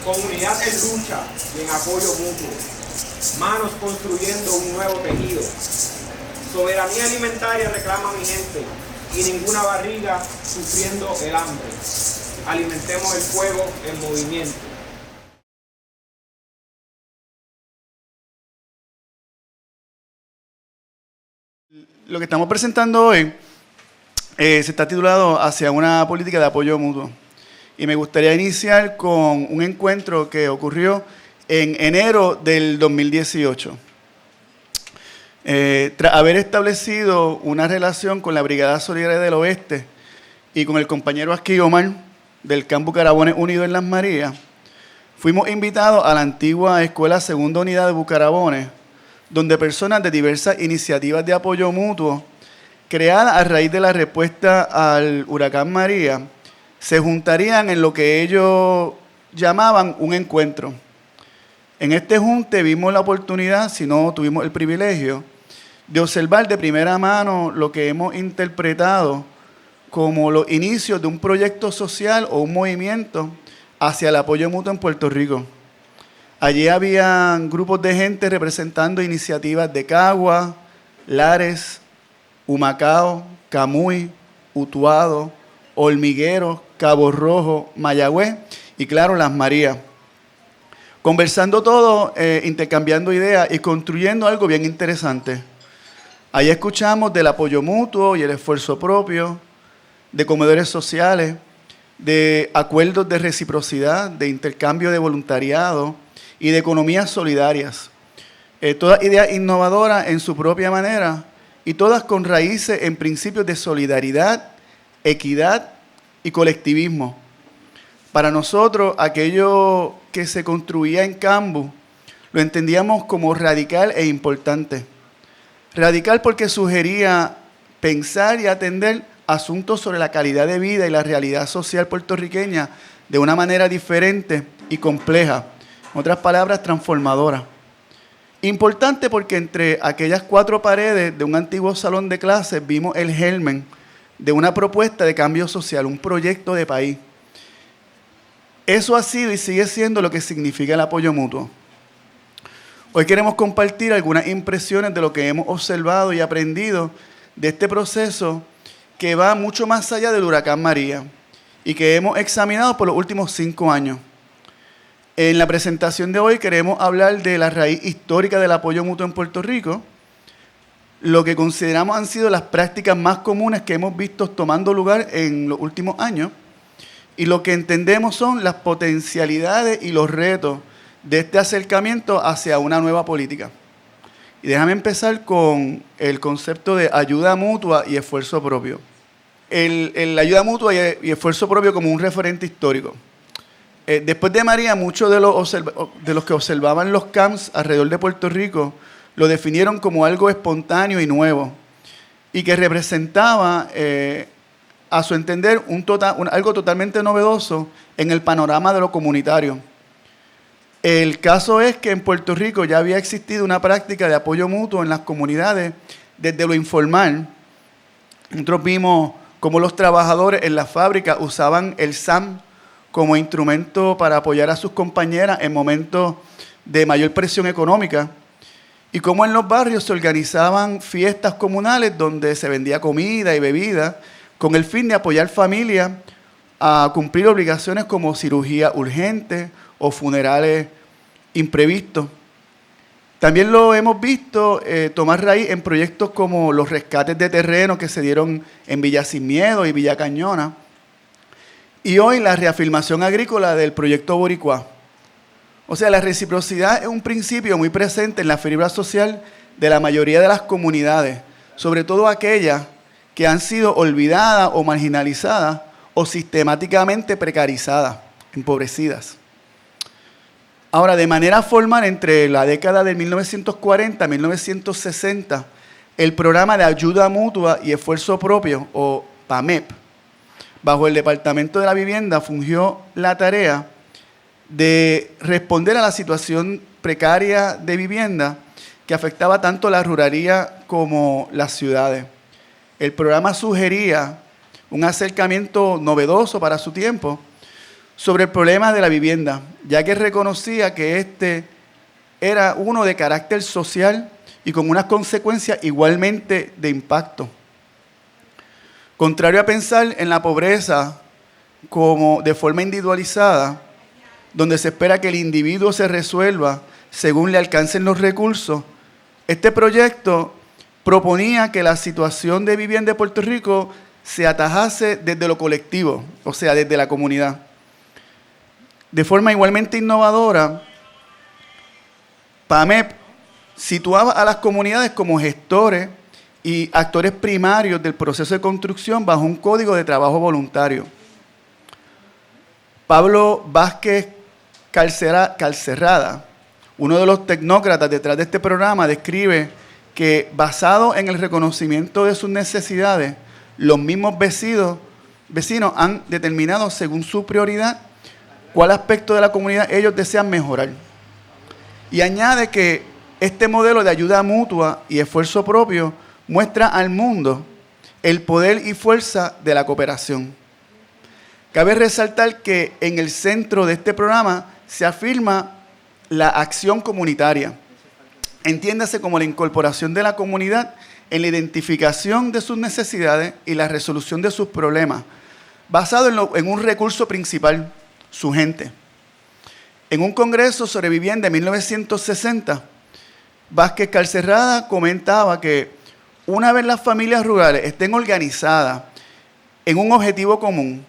Comunidad en lucha y en apoyo mutuo. Manos construyendo un nuevo tejido. Soberanía alimentaria reclama mi gente y ninguna barriga sufriendo el hambre. Alimentemos el fuego en movimiento. Lo que estamos presentando hoy se está titulado Hacia una política de apoyo mutuo. Y me gustaría iniciar con un encuentro que ocurrió en enero del 2018. Tras haber establecido una relación con la Brigada Solidaria del Oeste y con el compañero Asqui Omar del Camp Bucarabones Unido en Las Marías, fuimos invitados a la antigua Escuela Segunda Unidad de Bucarabones, donde personas de diversas iniciativas de apoyo mutuo, creadas a raíz de la respuesta al huracán María, se juntarían en lo que ellos llamaban un encuentro. En este junte vimos la oportunidad, si no tuvimos el privilegio, de observar de primera mano lo que hemos interpretado como los inicios de un proyecto social o un movimiento hacia el apoyo mutuo en Puerto Rico. Allí habían grupos de gente representando iniciativas de Cagua, Lares, Humacao, Camuy, Utuado, Hormiguero, Cabo Rojo, Mayagüez y, claro, Las Marías. Conversando todo, intercambiando ideas y construyendo algo bien interesante. Ahí escuchamos del apoyo mutuo y el esfuerzo propio, de comedores sociales, de acuerdos de reciprocidad, de intercambio de voluntariado y de economías solidarias. Todas ideas innovadoras en su propia manera y todas con raíces en principios de solidaridad, equidad y colectivismo. Para nosotros, aquello que se construía en Cambu lo entendíamos como radical e importante. Radical porque sugería pensar y atender asuntos sobre la calidad de vida y la realidad social puertorriqueña de una manera diferente y compleja. En otras palabras, transformadora. Importante porque entre aquellas cuatro paredes de un antiguo salón de clases vimos el germen de una propuesta de cambio social, un proyecto de país. Eso ha sido y sigue siendo lo que significa el apoyo mutuo. Hoy queremos compartir algunas impresiones de lo que hemos observado y aprendido de este proceso que va mucho más allá del huracán María y que hemos examinado por los últimos 5 años. En la presentación de hoy queremos hablar de la raíz histórica del apoyo mutuo en Puerto Rico, lo que consideramos han sido las prácticas más comunes que hemos visto tomando lugar en los últimos años y lo que entendemos son las potencialidades y los retos de este acercamiento hacia una nueva política. Y déjame empezar con el concepto de ayuda mutua y esfuerzo propio. El ayuda mutua y esfuerzo propio como un referente histórico. Después de María, muchos de los que observaban los camps alrededor de Puerto Rico lo definieron como algo espontáneo y nuevo y que representaba, a su entender, algo totalmente novedoso en el panorama de lo comunitario. El caso es que en Puerto Rico ya había existido una práctica de apoyo mutuo en las comunidades desde lo informal. Nosotros vimos cómo los trabajadores en las fábricas usaban el SAM como instrumento para apoyar a sus compañeras en momentos de mayor presión económica y cómo en los barrios se organizaban fiestas comunales donde se vendía comida y bebida con el fin de apoyar familias a cumplir obligaciones como cirugía urgente o funerales imprevistos. También lo hemos visto tomar raíz en proyectos como los rescates de terreno que se dieron en Villa Sin Miedo y Villa Cañona, y hoy la reafirmación agrícola del proyecto Boricua. O sea, la reciprocidad es un principio muy presente en la fibra social de la mayoría de las comunidades, sobre todo aquellas que han sido olvidadas o marginalizadas o sistemáticamente precarizadas, empobrecidas. Ahora, de manera formal, entre la década de 1940 y 1960, el programa de ayuda mutua y esfuerzo propio, o PAMEP, bajo el Departamento de la Vivienda, fungió la tarea de responder a la situación precaria de vivienda que afectaba tanto la ruralía como las ciudades. El programa sugería un acercamiento novedoso para su tiempo sobre el problema de la vivienda, ya que reconocía que este era uno de carácter social y con unas consecuencias igualmente de impacto. Contrario a pensar en la pobreza como de forma individualizada, donde se espera que el individuo se resuelva según le alcancen los recursos, este proyecto proponía que la situación de vivienda de Puerto Rico se atajase desde lo colectivo, o sea, desde la comunidad. De forma igualmente innovadora, PAMEP situaba a las comunidades como gestores y actores primarios del proceso de construcción bajo un código de trabajo voluntario. Pablo Vázquez Calcerrada, uno de los tecnócratas detrás de este programa, describe que basado en el reconocimiento de sus necesidades, los mismos vecinos han determinado según su prioridad cuál aspecto de la comunidad ellos desean mejorar. Y añade que este modelo de ayuda mutua y esfuerzo propio muestra al mundo el poder y fuerza de la cooperación. Cabe resaltar que en el centro de este programa se afirma la acción comunitaria. Entiéndase como la incorporación de la comunidad en la identificación de sus necesidades y la resolución de sus problemas, basado en un recurso principal, su gente. En un congreso sobre vivienda en 1960, Vázquez Calcerrada comentaba que una vez las familias rurales estén organizadas en un objetivo común,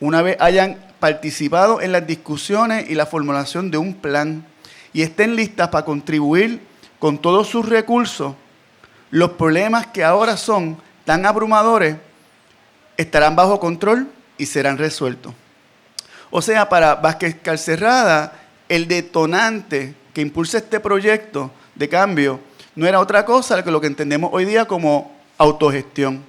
una vez hayan participado en las discusiones y la formulación de un plan y estén listas para contribuir con todos sus recursos, los problemas que ahora son tan abrumadores estarán bajo control y serán resueltos. O sea, para Vázquez Calcerrada, el detonante que impulsa este proyecto de cambio no era otra cosa que lo que entendemos hoy día como autogestión.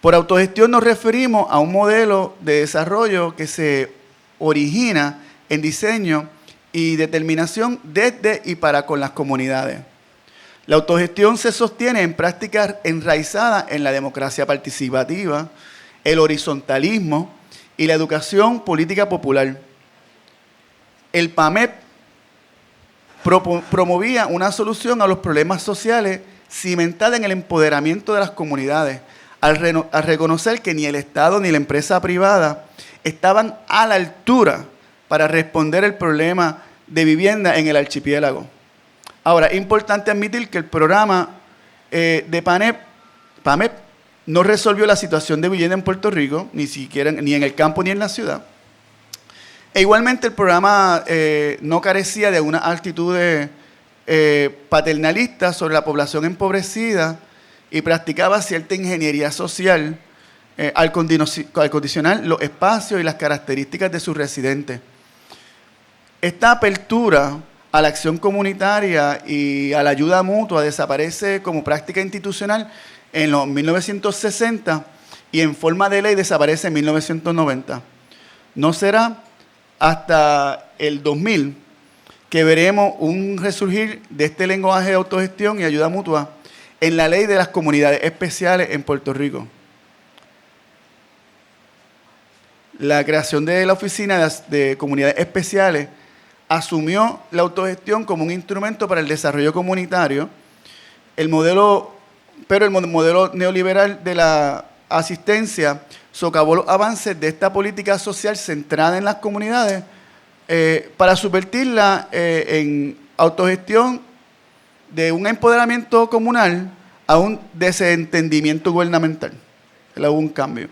Por autogestión nos referimos a un modelo de desarrollo que se origina en diseño y determinación desde y para con las comunidades. La autogestión se sostiene en prácticas enraizadas en la democracia participativa, el horizontalismo y la educación política popular. El PAMEP promovía una solución a los problemas sociales cimentada en el empoderamiento de las comunidades, al reconocer que ni el Estado ni la empresa privada estaban a la altura para responder el problema de vivienda en el archipiélago. Ahora, es importante admitir que el programa de PAMEP no resolvió la situación de vivienda en Puerto Rico, ni siquiera ni en el campo ni en la ciudad. E igualmente el programa no carecía de una actitud paternalista sobre la población empobrecida y practicaba cierta ingeniería social al condicionar los espacios y las características de sus residentes. Esta apertura a la acción comunitaria y a la ayuda mutua desaparece como práctica institucional en los 1960 y en forma de ley desaparece en 1990. No será hasta el 2000 que veremos un resurgir de este lenguaje de autogestión y ayuda mutua en la ley de las comunidades especiales en Puerto Rico. La creación de la Oficina de Comunidades Especiales asumió la autogestión como un instrumento para el desarrollo comunitario. El modelo neoliberal de la asistencia socavó los avances de esta política social centrada en las comunidades para subvertirla en autogestión de un empoderamiento comunal a un desentendimiento gubernamental. Hubo un cambio.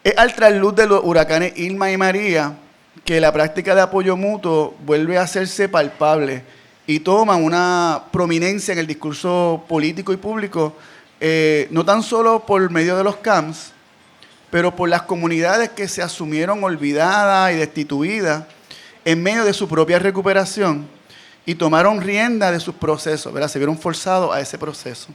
Es al trasluz de los huracanes Irma y María que la práctica de apoyo mutuo vuelve a hacerse palpable y toma una prominencia en el discurso político y público, no tan solo por medio de los CAMS, pero por las comunidades que se asumieron olvidadas y destituidas en medio de su propia recuperación y tomaron rienda de sus procesos, ¿verdad? Se vieron forzados a ese proceso.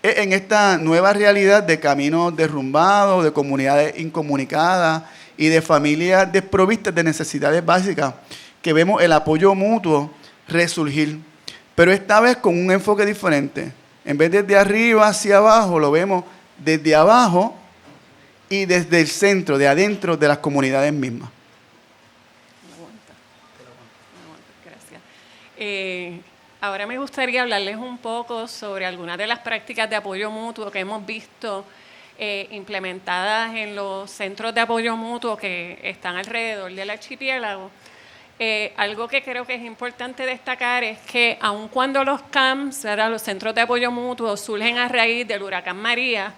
Es en esta nueva realidad de caminos derrumbados, de comunidades incomunicadas y de familias desprovistas de necesidades básicas que vemos el apoyo mutuo resurgir, pero esta vez con un enfoque diferente. En vez de desde arriba hacia abajo, lo vemos desde abajo y desde el centro, de adentro de las comunidades mismas. Gracias. Ahora me gustaría hablarles un poco sobre algunas de las prácticas de apoyo mutuo que hemos visto implementadas en los centros de apoyo mutuo que están alrededor del archipiélago. Algo que creo que es importante destacar es que aun cuando los CAMS, ¿verdad?, los centros de apoyo mutuo, surgen a raíz del huracán María,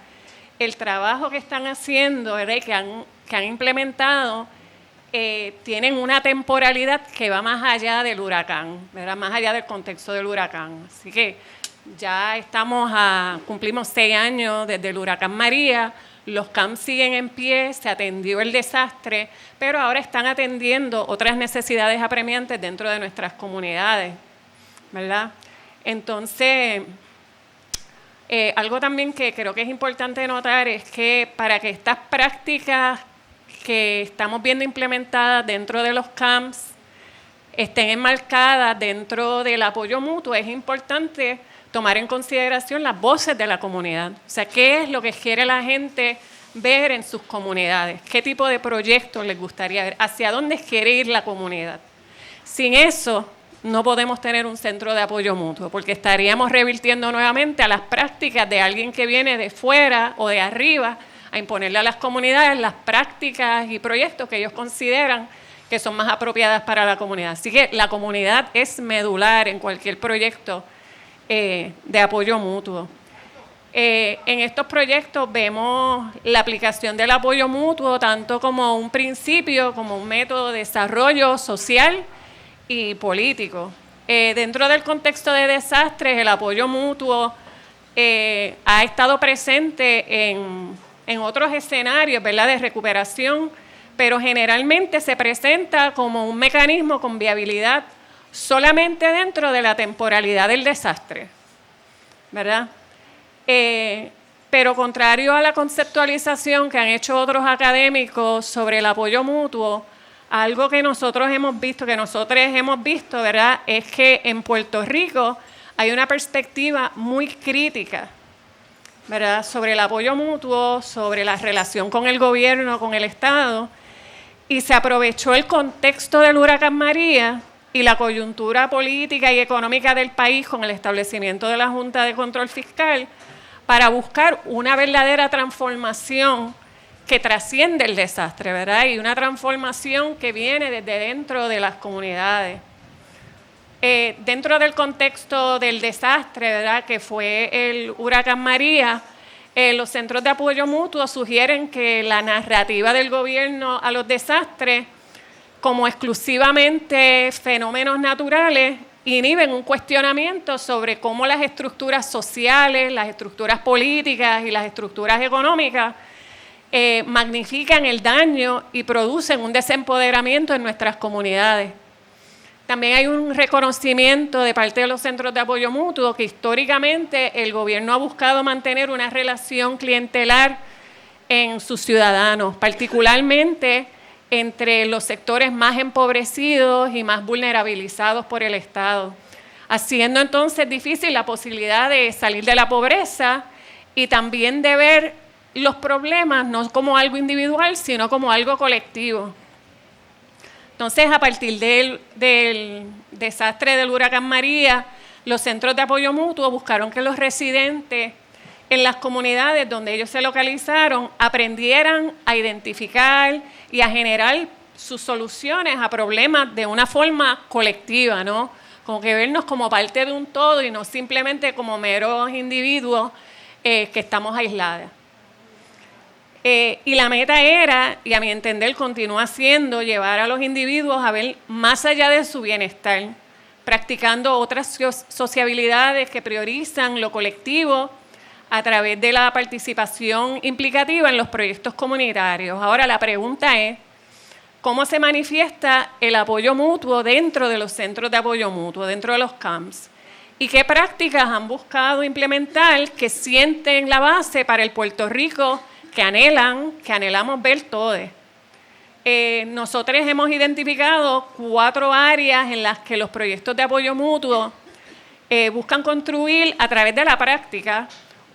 el trabajo que están haciendo, ¿verdad?, y que han implementado, tienen una temporalidad que va más allá del huracán, ¿verdad?, más allá del contexto del huracán. Así que ya cumplimos 6 años desde el huracán María, los CAMS siguen en pie, se atendió el desastre, pero ahora están atendiendo otras necesidades apremiantes dentro de nuestras comunidades, ¿verdad? Entonces, algo también que creo que es importante notar es que para que estas prácticas que estamos viendo implementadas dentro de los CAMS estén enmarcadas dentro del apoyo mutuo, es importante tomar en consideración las voces de la comunidad. O sea, ¿qué es lo que quiere la gente ver en sus comunidades? ¿Qué tipo de proyectos les gustaría ver? ¿Hacia dónde quiere ir la comunidad? Sin eso, no podemos tener un centro de apoyo mutuo, porque estaríamos revirtiendo nuevamente a las prácticas de alguien que viene de fuera o de arriba a imponerle a las comunidades las prácticas y proyectos que ellos consideran que son más apropiadas para la comunidad. Así que la comunidad es medular en cualquier proyecto de apoyo mutuo. En estos proyectos vemos la aplicación del apoyo mutuo tanto como un principio, como un método de desarrollo social y político. Dentro del contexto de desastres, el apoyo mutuo ha estado presente en otros escenarios, ¿verdad?, de recuperación, pero generalmente se presenta como un mecanismo con viabilidad solamente dentro de la temporalidad del desastre, ¿verdad? Pero contrario a la conceptualización que han hecho otros académicos sobre el apoyo mutuo, algo que nosotros hemos visto, ¿verdad?, es que en Puerto Rico hay una perspectiva muy crítica, ¿verdad?, sobre el apoyo mutuo, sobre la relación con el gobierno, con el Estado, y se aprovechó el contexto del huracán María y la coyuntura política y económica del país con el establecimiento de la Junta de Control Fiscal para buscar una verdadera transformación que trasciende el desastre, ¿verdad? Y una transformación que viene desde dentro de las comunidades. Dentro del contexto del desastre, ¿verdad?, que fue el huracán María, los centros de apoyo mutuo sugieren que la narrativa del gobierno a los desastres como exclusivamente fenómenos naturales, inhiben un cuestionamiento sobre cómo las estructuras sociales, las estructuras políticas y las estructuras económicas magnifican el daño y producen un desempoderamiento en nuestras comunidades. También hay un reconocimiento de parte de los centros de apoyo mutuo que históricamente el gobierno ha buscado mantener una relación clientelar en sus ciudadanos, particularmente entre los sectores más empobrecidos y más vulnerabilizados por el Estado, haciendo entonces difícil la posibilidad de salir de la pobreza y también de ver los problemas no como algo individual, sino como algo colectivo. Entonces, a partir del desastre del huracán María, los centros de apoyo mutuo buscaron que los residentes en las comunidades donde ellos se localizaron aprendieran a identificar y a generar sus soluciones a problemas de una forma colectiva, ¿no? Como que vernos como parte de un todo y no simplemente como meros individuos que estamos aislados. Y la meta era, y a mi entender continúa siendo, llevar a los individuos a ver más allá de su bienestar, practicando otras sociabilidades que priorizan lo colectivo a través de la participación implicativa en los proyectos comunitarios. Ahora la pregunta es, ¿cómo se manifiesta el apoyo mutuo dentro de los centros de apoyo mutuo, dentro de los CAMS? ¿Y qué prácticas han buscado implementar que sienten la base para el Puerto Rico que anhelamos ver todos? Nosotros hemos identificado 4 áreas en las que los proyectos de apoyo mutuo buscan construir a través de la práctica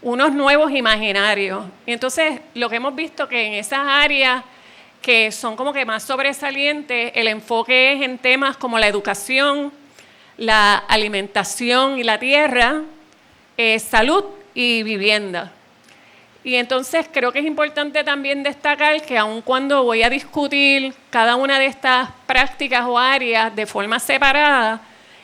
unos nuevos imaginarios. Y entonces lo que hemos visto que en esas áreas que son como que más sobresalientes, el enfoque es en temas como la educación, la alimentación y la tierra, salud y vivienda. Y entonces creo que es importante también destacar que aun cuando voy a discutir cada una de estas prácticas o áreas de forma separada,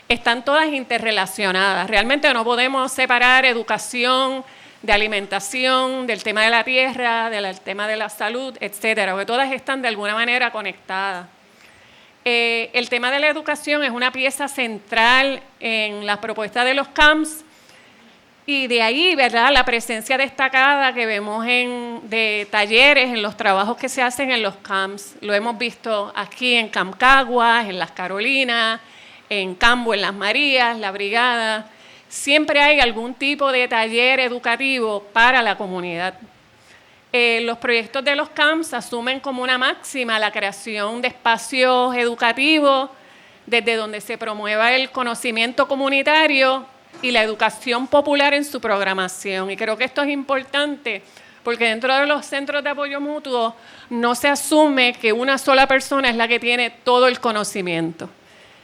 están todas interrelacionadas. Realmente no podemos separar educación de alimentación, del tema de la tierra, del tema de la salud, etcétera, porque todas están de alguna manera conectadas. El tema de la educación es una pieza central en las propuestas de los CAMS, y de ahí, ¿verdad?, la presencia destacada que vemos de talleres en los trabajos que se hacen en los CAMS. Lo hemos visto aquí en Camp Caguas, en Las Carolinas, en Cambo, en Las Marías, la Brigada. Siempre hay algún tipo de taller educativo para la comunidad. Los proyectos de los CAMS asumen como una máxima la creación de espacios educativos desde donde se promueva el conocimiento comunitario y la educación popular en su programación. Y creo que esto es importante porque dentro de los centros de apoyo mutuo no se asume que una sola persona es la que tiene todo el conocimiento.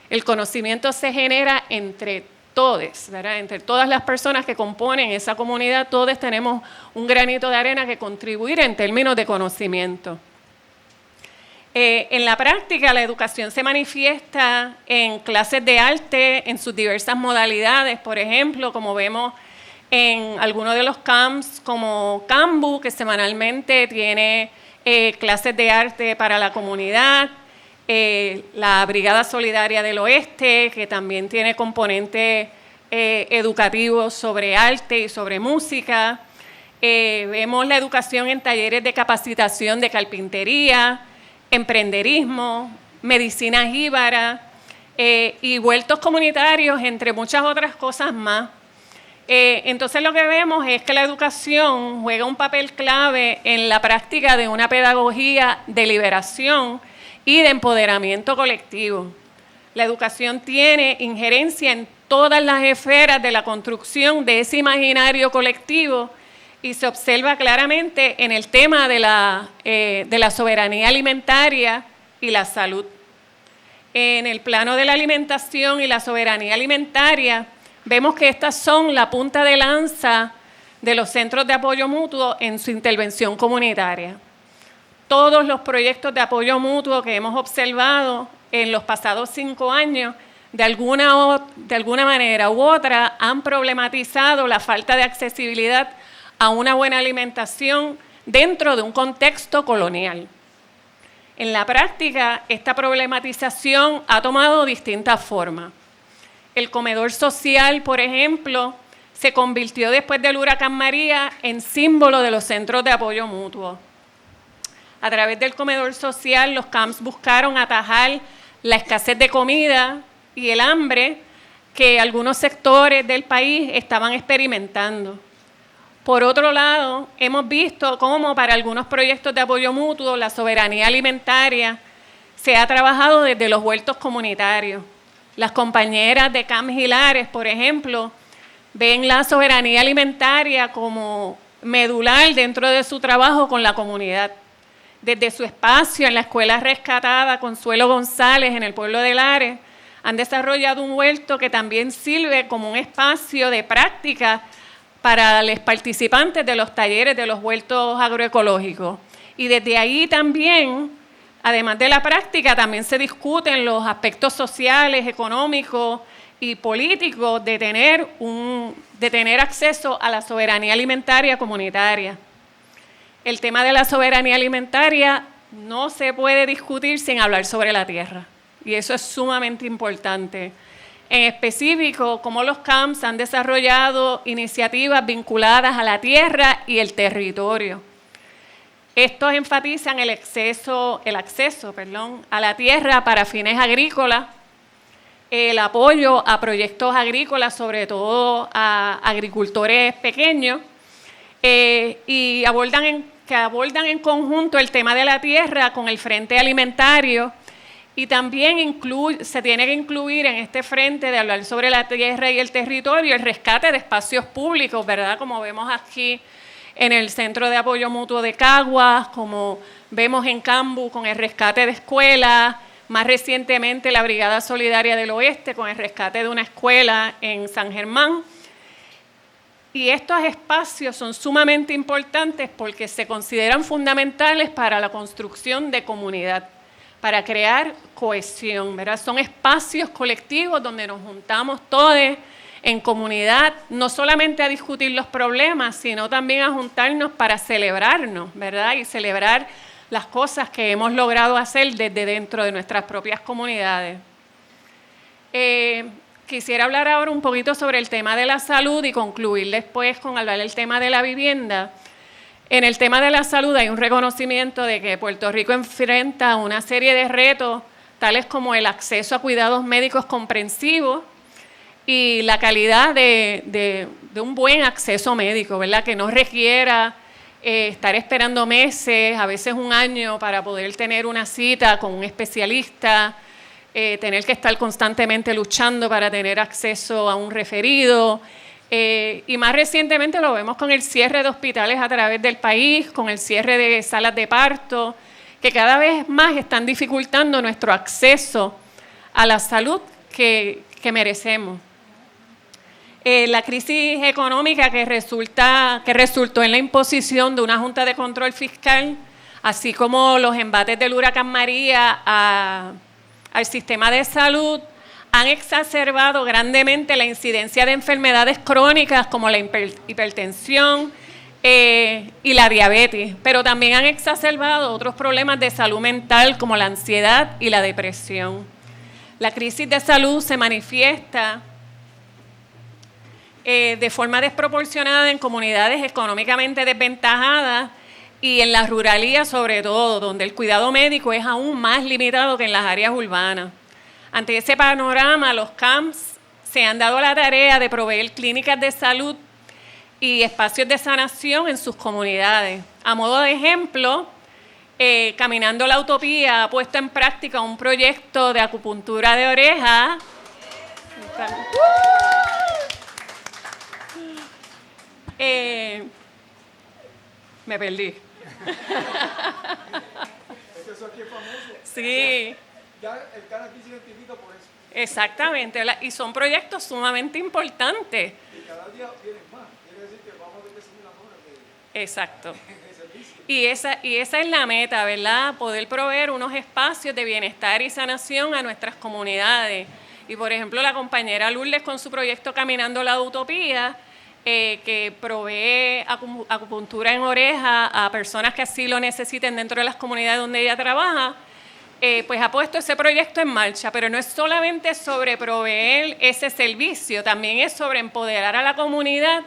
El conocimiento se genera entre todos, ¿verdad? Entre todas las personas que componen esa comunidad, todos tenemos un granito de arena que contribuir en términos de conocimiento. En la práctica, la educación se manifiesta en clases de arte, en sus diversas modalidades, por ejemplo, como vemos en algunos de los camps, como Cambu, que semanalmente tiene clases de arte para la comunidad, la Brigada Solidaria del Oeste, que también tiene componentes educativos sobre arte y sobre música. Vemos la educación en talleres de capacitación de carpintería, emprenderismo, medicina jíbara y huertos comunitarios, entre muchas otras cosas más. Entonces lo que vemos es que la educación juega un papel clave en la práctica de una pedagogía de liberación y de empoderamiento colectivo. La educación tiene injerencia en todas las esferas de la construcción de ese imaginario colectivo y se observa claramente en el tema de la soberanía alimentaria y la salud. En el plano de la alimentación y la soberanía alimentaria, vemos que estas son la punta de lanza de los centros de apoyo mutuo en su intervención comunitaria. Todos los proyectos de apoyo mutuo que hemos observado en los pasados 5 años, de alguna manera u otra, han problematizado la falta de accesibilidad a una buena alimentación dentro de un contexto colonial. En la práctica, esta problematización ha tomado distintas formas. El comedor social, por ejemplo, se convirtió después del huracán María en símbolo de los centros de apoyo mutuo. A través del comedor social, los CAMS buscaron atajar la escasez de comida y el hambre que algunos sectores del país estaban experimentando. Por otro lado, hemos visto cómo para algunos proyectos de apoyo mutuo la soberanía alimentaria se ha trabajado desde los huertos comunitarios. Las compañeras de CAMS Hilares, por ejemplo, ven la soberanía alimentaria como medular dentro de su trabajo con la comunidad. Desde su espacio en la Escuela Rescatada Consuelo González en el pueblo de Lares, han desarrollado un huerto que también sirve como un espacio de práctica para los participantes de los talleres de los huertos agroecológicos. Y desde ahí también, además de la práctica, también se discuten los aspectos sociales, económicos y políticos de tener acceso a la soberanía alimentaria comunitaria. El tema de la soberanía alimentaria no se puede discutir sin hablar sobre la tierra, y eso es sumamente importante. En específico, cómo los CAMS han desarrollado iniciativas vinculadas a la tierra y el territorio. Estos enfatizan el acceso a la tierra para fines agrícolas, el apoyo a proyectos agrícolas, sobre todo a agricultores pequeños, y abordan en conjunto el tema de la tierra con el frente alimentario Y también se tiene que incluir en este frente de hablar sobre la tierra y el territorio, el rescate de espacios públicos, ¿verdad? Como vemos aquí en el Centro de Apoyo Mutuo de Caguas, como vemos en Cambu con el rescate de escuelas, más recientemente la Brigada Solidaria del Oeste con el rescate de una escuela en San Germán. Y estos espacios son sumamente importantes porque se consideran fundamentales para la construcción de comunidad, para crear cohesión, ¿verdad? Son espacios colectivos donde nos juntamos todos en comunidad, no solamente a discutir los problemas, sino también a juntarnos para celebrarnos, ¿verdad? Y celebrar las cosas que hemos logrado hacer desde dentro de nuestras propias comunidades. Quisiera hablar ahora un poquito sobre el tema de la salud y concluir después con hablar del tema de la vivienda. En el tema de la salud hay un reconocimiento de que Puerto Rico enfrenta una serie de retos, tales como el acceso a cuidados médicos comprensivos y la calidad de un buen acceso médico, ¿verdad? Que no requiera estar esperando meses, a veces un año, para poder tener una cita con un especialista, tener que estar constantemente luchando para tener acceso a un referido. Y más recientemente lo vemos con el cierre de hospitales a través del país, con el cierre de salas de parto, que cada vez más están dificultando nuestro acceso a la salud que merecemos. La crisis económica que resultó en la imposición de una Junta de Control Fiscal, así como los embates del huracán María al sistema de salud, han exacerbado grandemente la incidencia de enfermedades crónicas como la hipertensión y la diabetes, pero también han exacerbado otros problemas de salud mental como la ansiedad y la depresión. La crisis de salud se manifiesta de forma desproporcionada en comunidades económicamente desventajadas y en la ruralía sobre todo, donde el cuidado médico es aún más limitado que en las áreas urbanas. Ante ese panorama, los CAMS se han dado la tarea de proveer clínicas de salud y espacios de sanación en sus comunidades. A modo de ejemplo, Caminando la Utopía ha puesto en práctica un proyecto de acupuntura de oreja. Me perdí. ¿Eso aquí es famoso? Sí. Ya el canal aquí se identifica por eso. Exactamente, y son proyectos sumamente importantes. Y cada día vienen más. Quiere decir que vamos a ver que son las horas de... Exacto. Y esa es la meta, ¿verdad? Poder proveer unos espacios de bienestar y sanación a nuestras comunidades. Y, por ejemplo, la compañera Lourdes con su proyecto Caminando la Utopía, que provee acupuntura en oreja a personas que así lo necesiten dentro de las comunidades donde ella trabaja, pues ha puesto ese proyecto en marcha. Pero no es solamente sobre proveer ese servicio, también es sobre empoderar a la comunidad,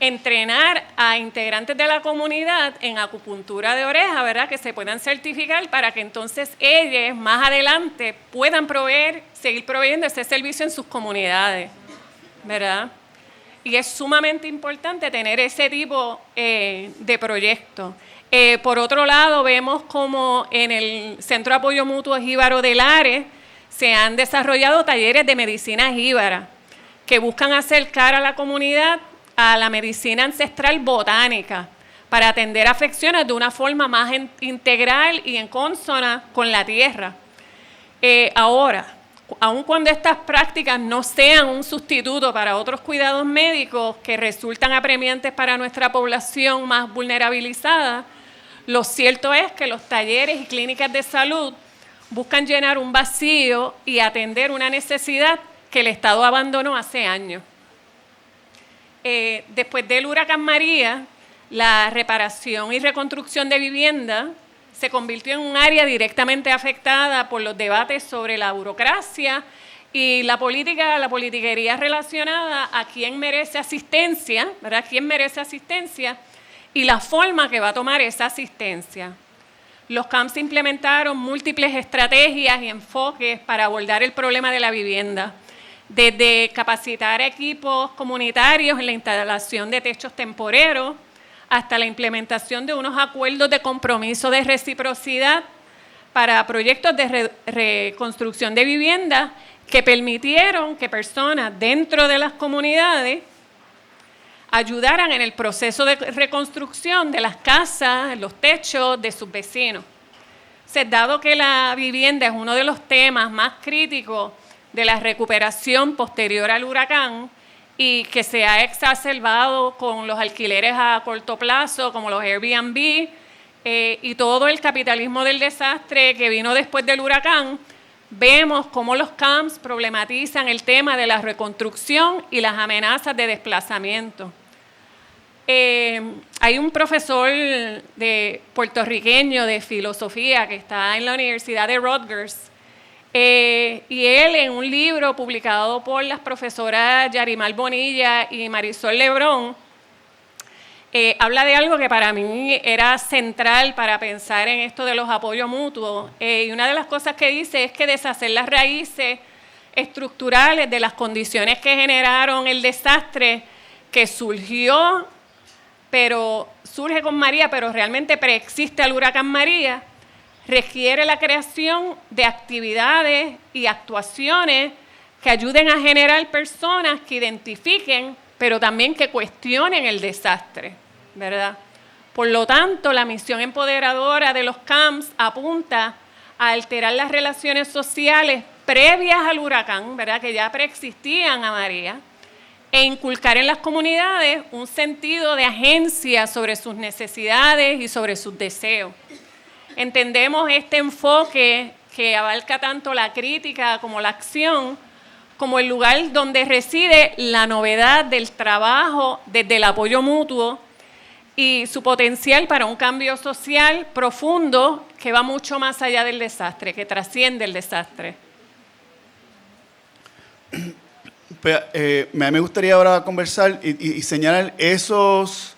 entrenar a integrantes de la comunidad en acupuntura de oreja, ¿verdad? Que se puedan certificar para que entonces ellos más adelante puedan seguir proveyendo ese servicio en sus comunidades, ¿verdad? Y es sumamente importante tener ese tipo de proyectos. Por otro lado, vemos como en el Centro de Apoyo Mutuo Jíbaro de Lares se han desarrollado talleres de medicina jíbara que buscan acercar a la comunidad a la medicina ancestral botánica para atender afecciones de una forma más integral y en consona con la tierra. Ahora, aun cuando estas prácticas no sean un sustituto para otros cuidados médicos que resultan apremiantes para nuestra población más vulnerabilizada, lo cierto es que los talleres y clínicas de salud buscan llenar un vacío y atender una necesidad que el Estado abandonó hace años. Después del huracán María, la reparación y reconstrucción de vivienda se convirtió en un área directamente afectada por los debates sobre la burocracia y la politiquería relacionada a quién merece asistencia, ¿verdad? ¿Quién merece asistencia? Y la forma que va a tomar esa asistencia. Los CAMS implementaron múltiples estrategias y enfoques para abordar el problema de la vivienda, desde capacitar equipos comunitarios en la instalación de techos temporeros hasta la implementación de unos acuerdos de compromiso de reciprocidad para proyectos de reconstrucción de viviendas que permitieron que personas dentro de las comunidades ayudaran en el proceso de reconstrucción de las casas, los techos de sus vecinos. Dado que la vivienda es uno de los temas más críticos de la recuperación posterior al huracán y que se ha exacerbado con los alquileres a corto plazo, como los Airbnb, y todo el capitalismo del desastre que vino después del huracán, vemos cómo los camps problematizan el tema de la reconstrucción y las amenazas de desplazamiento. Hay un profesor puertorriqueño de filosofía que está en la Universidad de Rutgers, y él en un libro publicado por las profesoras Yarimar Bonilla y Marisol Lebrón, habla de algo que para mí era central para pensar en esto de los apoyos mutuos. Y una de las cosas que dice es que deshacer las raíces estructurales de las condiciones que generaron el desastre que surge con María, pero realmente preexiste al huracán María, requiere la creación de actividades y actuaciones que ayuden a generar personas que identifiquen, pero también que cuestionen el desastre, ¿verdad? Por lo tanto, la misión empoderadora de los camps apunta a alterar las relaciones sociales previas al huracán, ¿verdad?, que ya preexistían a María, e inculcar en las comunidades un sentido de agencia sobre sus necesidades y sobre sus deseos. Entendemos este enfoque que abarca tanto la crítica como la acción como el lugar donde reside la novedad del trabajo desde el apoyo mutuo y su potencial para un cambio social profundo que va mucho más allá del desastre, que trasciende el desastre. Me gustaría ahora conversar y señalar esas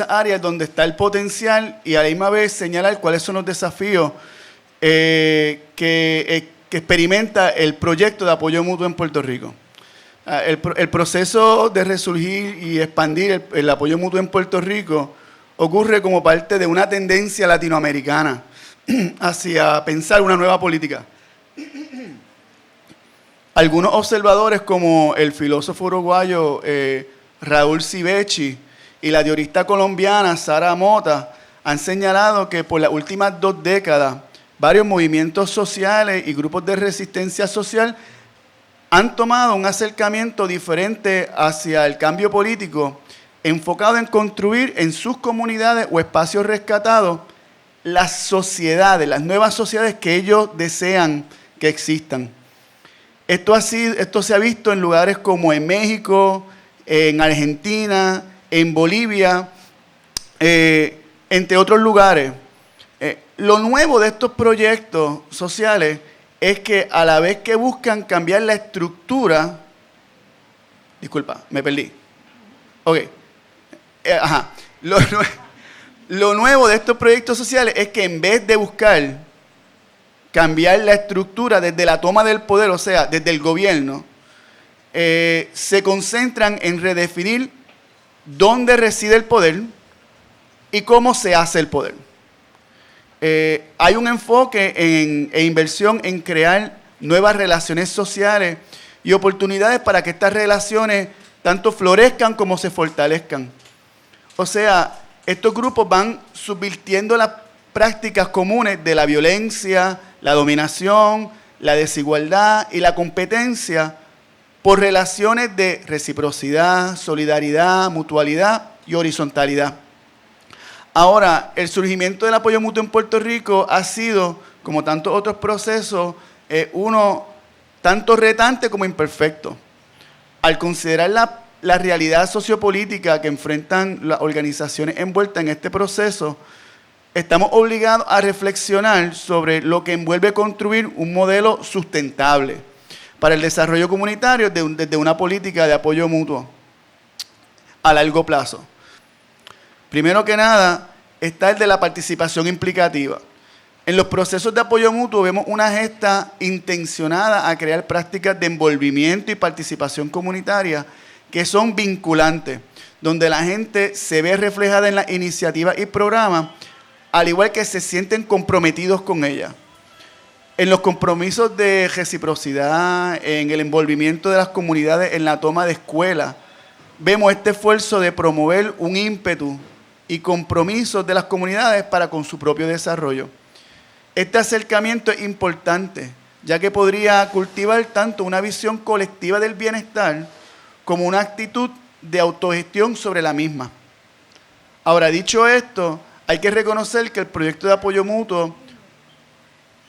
áreas donde está el potencial y a la misma vez señalar cuáles son los desafíos que experimenta el proyecto de apoyo mutuo en Puerto Rico. El proceso de resurgir y expandir el apoyo mutuo en Puerto Rico ocurre como parte de una tendencia latinoamericana hacia pensar una nueva política. Algunos observadores, como el filósofo uruguayo Raúl Civechi y la teorista colombiana Sara Mota, han señalado que por las últimas 2 décadas, varios movimientos sociales y grupos de resistencia social han tomado un acercamiento diferente hacia el cambio político, enfocado en construir en sus comunidades o espacios rescatados las sociedades, las nuevas sociedades que ellos desean que existan. Esto se ha visto en lugares como en México, en Argentina, en Bolivia, entre otros lugares. Lo nuevo de estos proyectos sociales es que a la vez que buscan cambiar la estructura... Disculpa, me perdí. Ok. Lo nuevo de estos proyectos sociales es que en vez de buscar cambiar la estructura desde la toma del poder, o sea, desde el gobierno, se concentran en redefinir dónde reside el poder y cómo se hace el poder. Hay un enfoque e inversión en crear nuevas relaciones sociales y oportunidades para que estas relaciones tanto florezcan como se fortalezcan. O sea, estos grupos van subvirtiendo las prácticas comunes de la violencia, la dominación, la desigualdad y la competencia por relaciones de reciprocidad, solidaridad, mutualidad y horizontalidad. Ahora, el surgimiento del apoyo mutuo en Puerto Rico ha sido, como tantos otros procesos, uno tanto retante como imperfecto. Al considerar la realidad sociopolítica que enfrentan las organizaciones envueltas en este proceso, estamos obligados a reflexionar sobre lo que envuelve construir un modelo sustentable para el desarrollo comunitario desde una política de apoyo mutuo a largo plazo. Primero que nada, está el de la participación implicativa. En los procesos de apoyo mutuo vemos una gesta intencionada a crear prácticas de envolvimiento y participación comunitaria que son vinculantes, donde la gente se ve reflejada en las iniciativas y programas, al igual que se sienten comprometidos con ellas. En los compromisos de reciprocidad, en el envolvimiento de las comunidades en la toma de escuelas, vemos este esfuerzo de promover un ímpetu y compromisos de las comunidades para con su propio desarrollo. Este acercamiento es importante, ya que podría cultivar tanto una visión colectiva del bienestar como una actitud de autogestión sobre la misma. Ahora, dicho esto, hay que reconocer que el proyecto de apoyo mutuo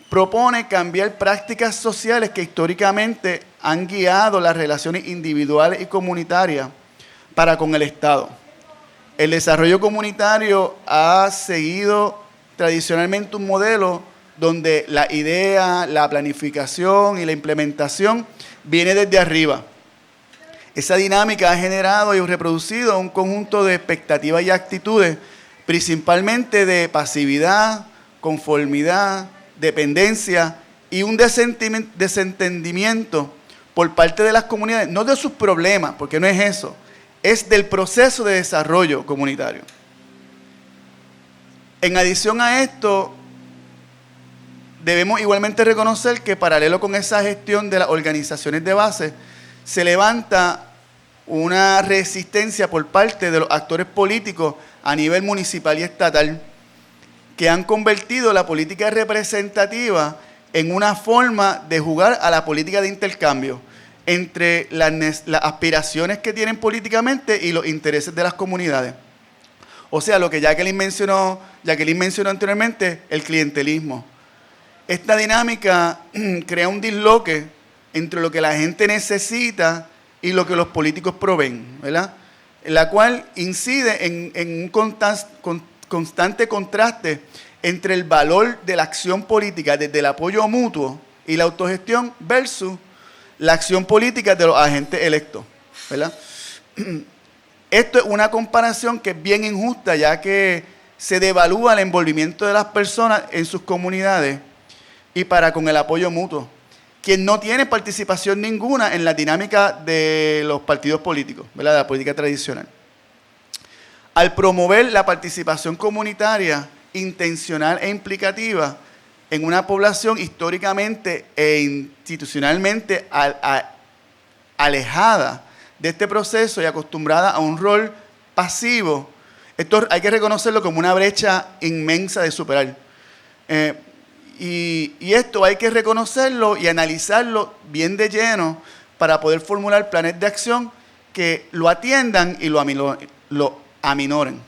propone cambiar prácticas sociales que históricamente han guiado las relaciones individuales y comunitarias para con el Estado. El desarrollo comunitario ha seguido tradicionalmente un modelo donde la idea, la planificación y la implementación viene desde arriba. Esa dinámica ha generado y reproducido un conjunto de expectativas y actitudes, principalmente de pasividad, conformidad, dependencia y un desentendimiento por parte de las comunidades, no de sus problemas, porque no es eso, es del proceso de desarrollo comunitario. En adición a esto, debemos igualmente reconocer que paralelo con esa gestión de las organizaciones de base, se levanta una resistencia por parte de los actores políticos a nivel municipal y estatal, que han convertido la política representativa en una forma de jugar a la política de intercambio entre las aspiraciones que tienen políticamente y los intereses de las comunidades. O sea, lo que Jacqueline mencionó anteriormente, el clientelismo. Esta dinámica crea un disloque entre lo que la gente necesita y lo que los políticos proveen, ¿verdad? La cual incide en un constante contraste entre el valor de la acción política desde el apoyo mutuo y la autogestión versus la acción política de los agentes electos, ¿verdad? Esto es una comparación que es bien injusta, ya que se devalúa el envolvimiento de las personas en sus comunidades y para con el apoyo mutuo, quien no tiene participación ninguna en la dinámica de los partidos políticos, ¿verdad? De la política tradicional. Al promover la participación comunitaria intencional e implicativa en una población históricamente e institucionalmente alejada de este proceso y acostumbrada a un rol pasivo, esto hay que reconocerlo como una brecha inmensa de superar. Y esto hay que reconocerlo y analizarlo bien de lleno para poder formular planes de acción que lo atiendan y lo aminoren.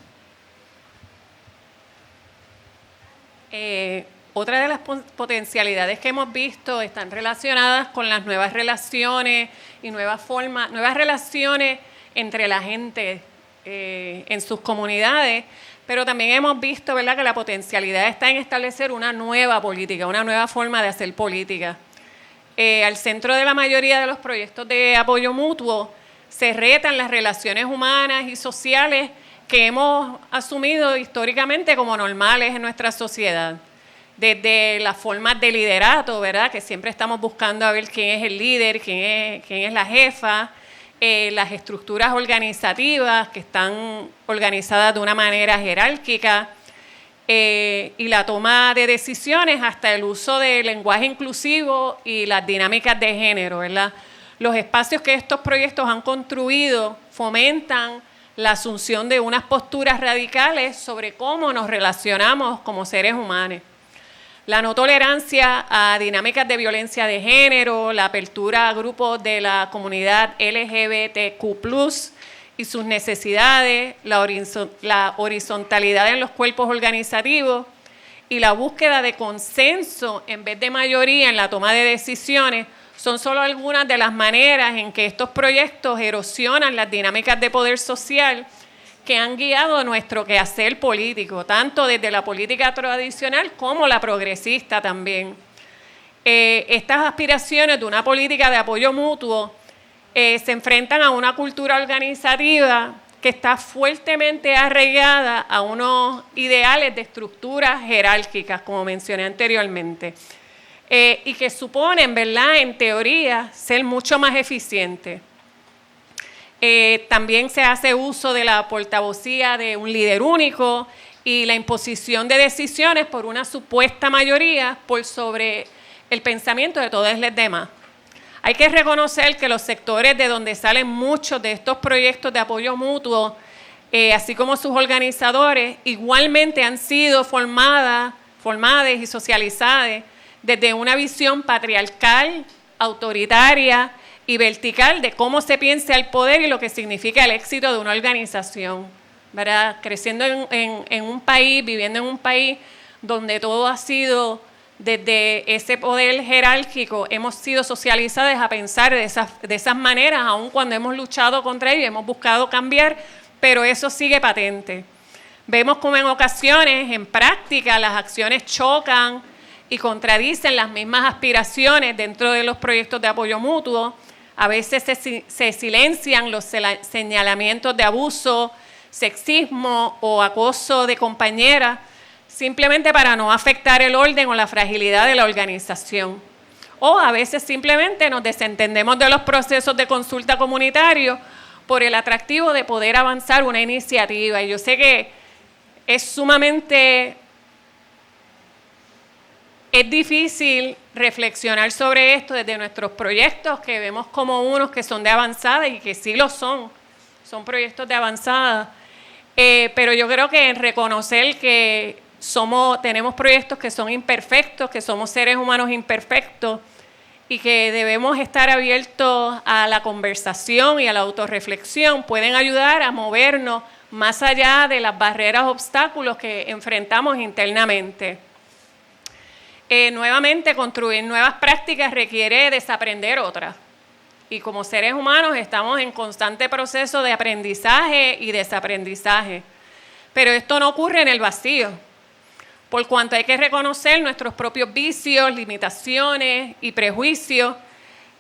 Otra de las potencialidades que hemos visto están relacionadas con las nuevas relaciones y nuevas relaciones entre la gente en sus comunidades, pero también hemos visto, ¿verdad?, que la potencialidad está en establecer una nueva política, una nueva forma de hacer política. Al centro de la mayoría de los proyectos de apoyo mutuo se retan las relaciones humanas y sociales que hemos asumido históricamente como normales en nuestra sociedad. Desde las formas de liderato, ¿verdad?, que siempre estamos buscando a ver quién es el líder, quién es la jefa, las estructuras organizativas que están organizadas de una manera jerárquica y la toma de decisiones hasta el uso del lenguaje inclusivo y las dinámicas de género, ¿verdad? Los espacios que estos proyectos han construido fomentan la asunción de unas posturas radicales sobre cómo nos relacionamos como seres humanos. La no tolerancia a dinámicas de violencia de género, la apertura a grupos de la comunidad LGBTQ+, y sus necesidades, la horizontalidad en los cuerpos organizativos y la búsqueda de consenso en vez de mayoría en la toma de decisiones son solo algunas de las maneras en que estos proyectos erosionan las dinámicas de poder social que han guiado nuestro quehacer político, tanto desde la política tradicional como la progresista también. Estas aspiraciones de una política de apoyo mutuo se enfrentan a una cultura organizativa que está fuertemente arraigada a unos ideales de estructuras jerárquicas, como mencioné anteriormente, y que suponen, ¿verdad?, en teoría, ser mucho más eficientes. También se hace uso de la portavocía de un líder único y la imposición de decisiones por una supuesta mayoría por sobre el pensamiento de todos los demás. Hay que reconocer que los sectores de donde salen muchos de estos proyectos de apoyo mutuo, así como sus organizadores, igualmente han sido formadas y socializadas desde una visión patriarcal, autoritaria y vertical de cómo se piensa el poder y lo que significa el éxito de una organización, ¿verdad? Creciendo en un país, viviendo en un país donde todo ha sido desde ese poder jerárquico, hemos sido socializados a pensar de esas maneras, aun cuando hemos luchado contra ello y hemos buscado cambiar, pero eso sigue patente. Vemos como en ocasiones, en práctica, las acciones chocan y contradicen las mismas aspiraciones dentro de los proyectos de apoyo mutuo. A veces se silencian los señalamientos de abuso, sexismo o acoso de compañeras, simplemente para no afectar el orden o la fragilidad de la organización. O a veces simplemente nos desentendemos de los procesos de consulta comunitario por el atractivo de poder avanzar una iniciativa. Y yo sé que es difícil reflexionar sobre esto desde nuestros proyectos, que vemos como unos que son de avanzada y que sí lo son proyectos de avanzada. Pero yo creo que en reconocer que tenemos proyectos que son imperfectos, que somos seres humanos imperfectos y que debemos estar abiertos a la conversación y a la autorreflexión, pueden ayudar a movernos más allá de las barreras, obstáculos que enfrentamos internamente. Nuevamente, construir nuevas prácticas requiere desaprender otras. Y como seres humanos estamos en constante proceso de aprendizaje y desaprendizaje. Pero esto no ocurre en el vacío, por cuanto hay que reconocer nuestros propios vicios, limitaciones y prejuicios.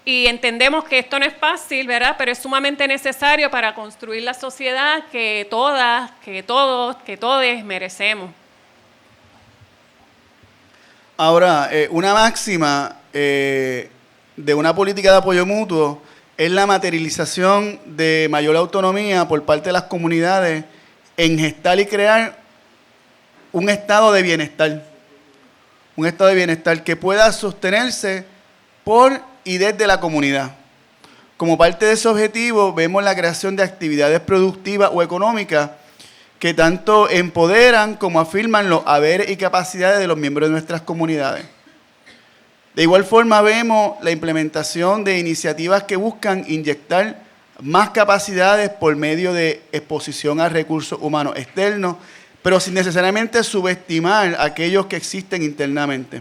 Y entendemos que esto no es fácil, ¿verdad? Pero es sumamente necesario para construir la sociedad que todas, que todos, que todes merecemos. Ahora, una máxima de una política de apoyo mutuo es la materialización de mayor autonomía por parte de las comunidades en gestar y crear un estado de bienestar. Un estado de bienestar que pueda sostenerse por y desde la comunidad. Como parte de ese objetivo, vemos la creación de actividades productivas o económicas que tanto empoderan como afirman los haberes y capacidades de los miembros de nuestras comunidades. De igual forma, vemos la implementación de iniciativas que buscan inyectar más capacidades por medio de exposición a recursos humanos externos, pero sin necesariamente subestimar aquellos que existen internamente.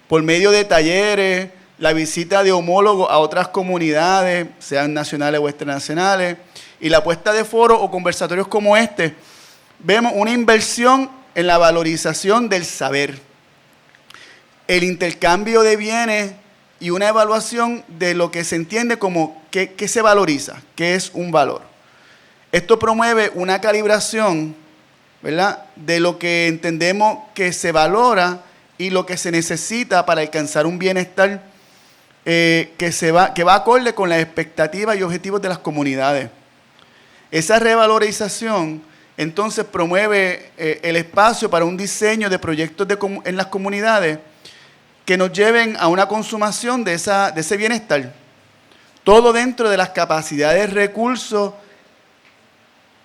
Por medio de talleres, la visita de homólogos a otras comunidades, sean nacionales o internacionales, y la puesta de foros o conversatorios como este, vemos una inversión en la valorización del saber, el intercambio de bienes y una evaluación de lo que se entiende como qué se valoriza, qué es un valor. Esto promueve una calibración, ¿verdad?, de lo que entendemos que se valora y lo que se necesita para alcanzar un bienestar que va acorde con las expectativas y objetivos de las comunidades. Esa revalorización entonces promueve el espacio para un diseño de proyectos en las comunidades que nos lleven a una consumación de ese bienestar. Todo dentro de las capacidades, recursos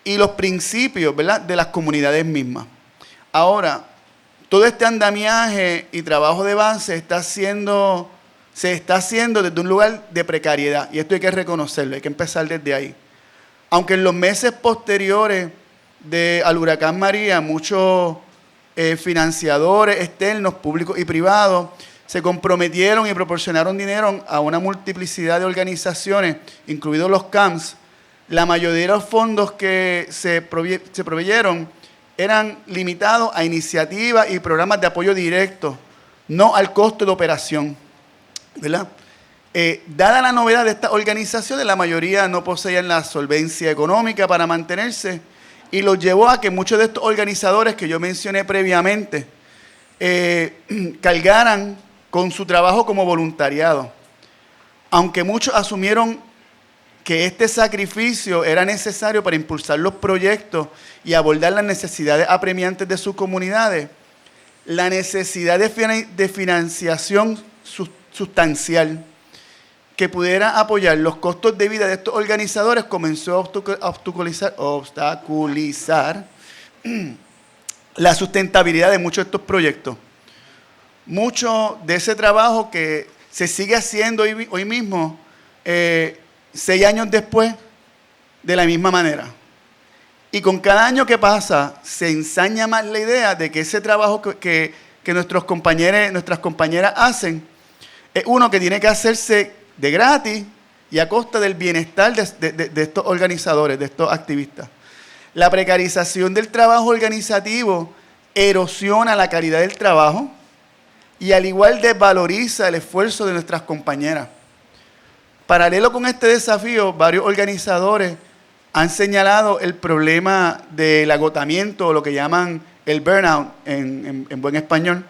y los principios, ¿verdad?, de las comunidades mismas. Ahora, todo este andamiaje y trabajo de base se está haciendo desde un lugar de precariedad, y esto hay que reconocerlo, hay que empezar desde ahí. Aunque en los meses posteriores al huracán María, muchos financiadores externos, públicos y privados, se comprometieron y proporcionaron dinero a una multiplicidad de organizaciones, incluidos los CAMS. La mayoría de los fondos que se proveyeron eran limitados a iniciativas y programas de apoyo directo, no al costo de operación, ¿verdad? Dada la novedad de estas organizaciones, la mayoría no poseían la solvencia económica para mantenerse, y los llevó a que muchos de estos organizadores que yo mencioné previamente cargaran con su trabajo como voluntariado. Aunque muchos asumieron que este sacrificio era necesario para impulsar los proyectos y abordar las necesidades apremiantes de sus comunidades, la necesidad de financiación sustancial que pudiera apoyar los costos de vida de estos organizadores, comenzó a obstaculizar la sustentabilidad de muchos de estos proyectos. Mucho de ese trabajo que se sigue haciendo hoy mismo, 6 años después, de la misma manera. Y con cada año que pasa, se ensaña más la idea de que ese trabajo que nuestras compañeras hacen, es uno que tiene que hacerse de gratis y a costa del bienestar de estos organizadores, de estos activistas. La precarización del trabajo organizativo erosiona la calidad del trabajo y al igual desvaloriza el esfuerzo de nuestras compañeras. Paralelo con este desafío, varios organizadores han señalado el problema del agotamiento, o lo que llaman el burnout en buen español,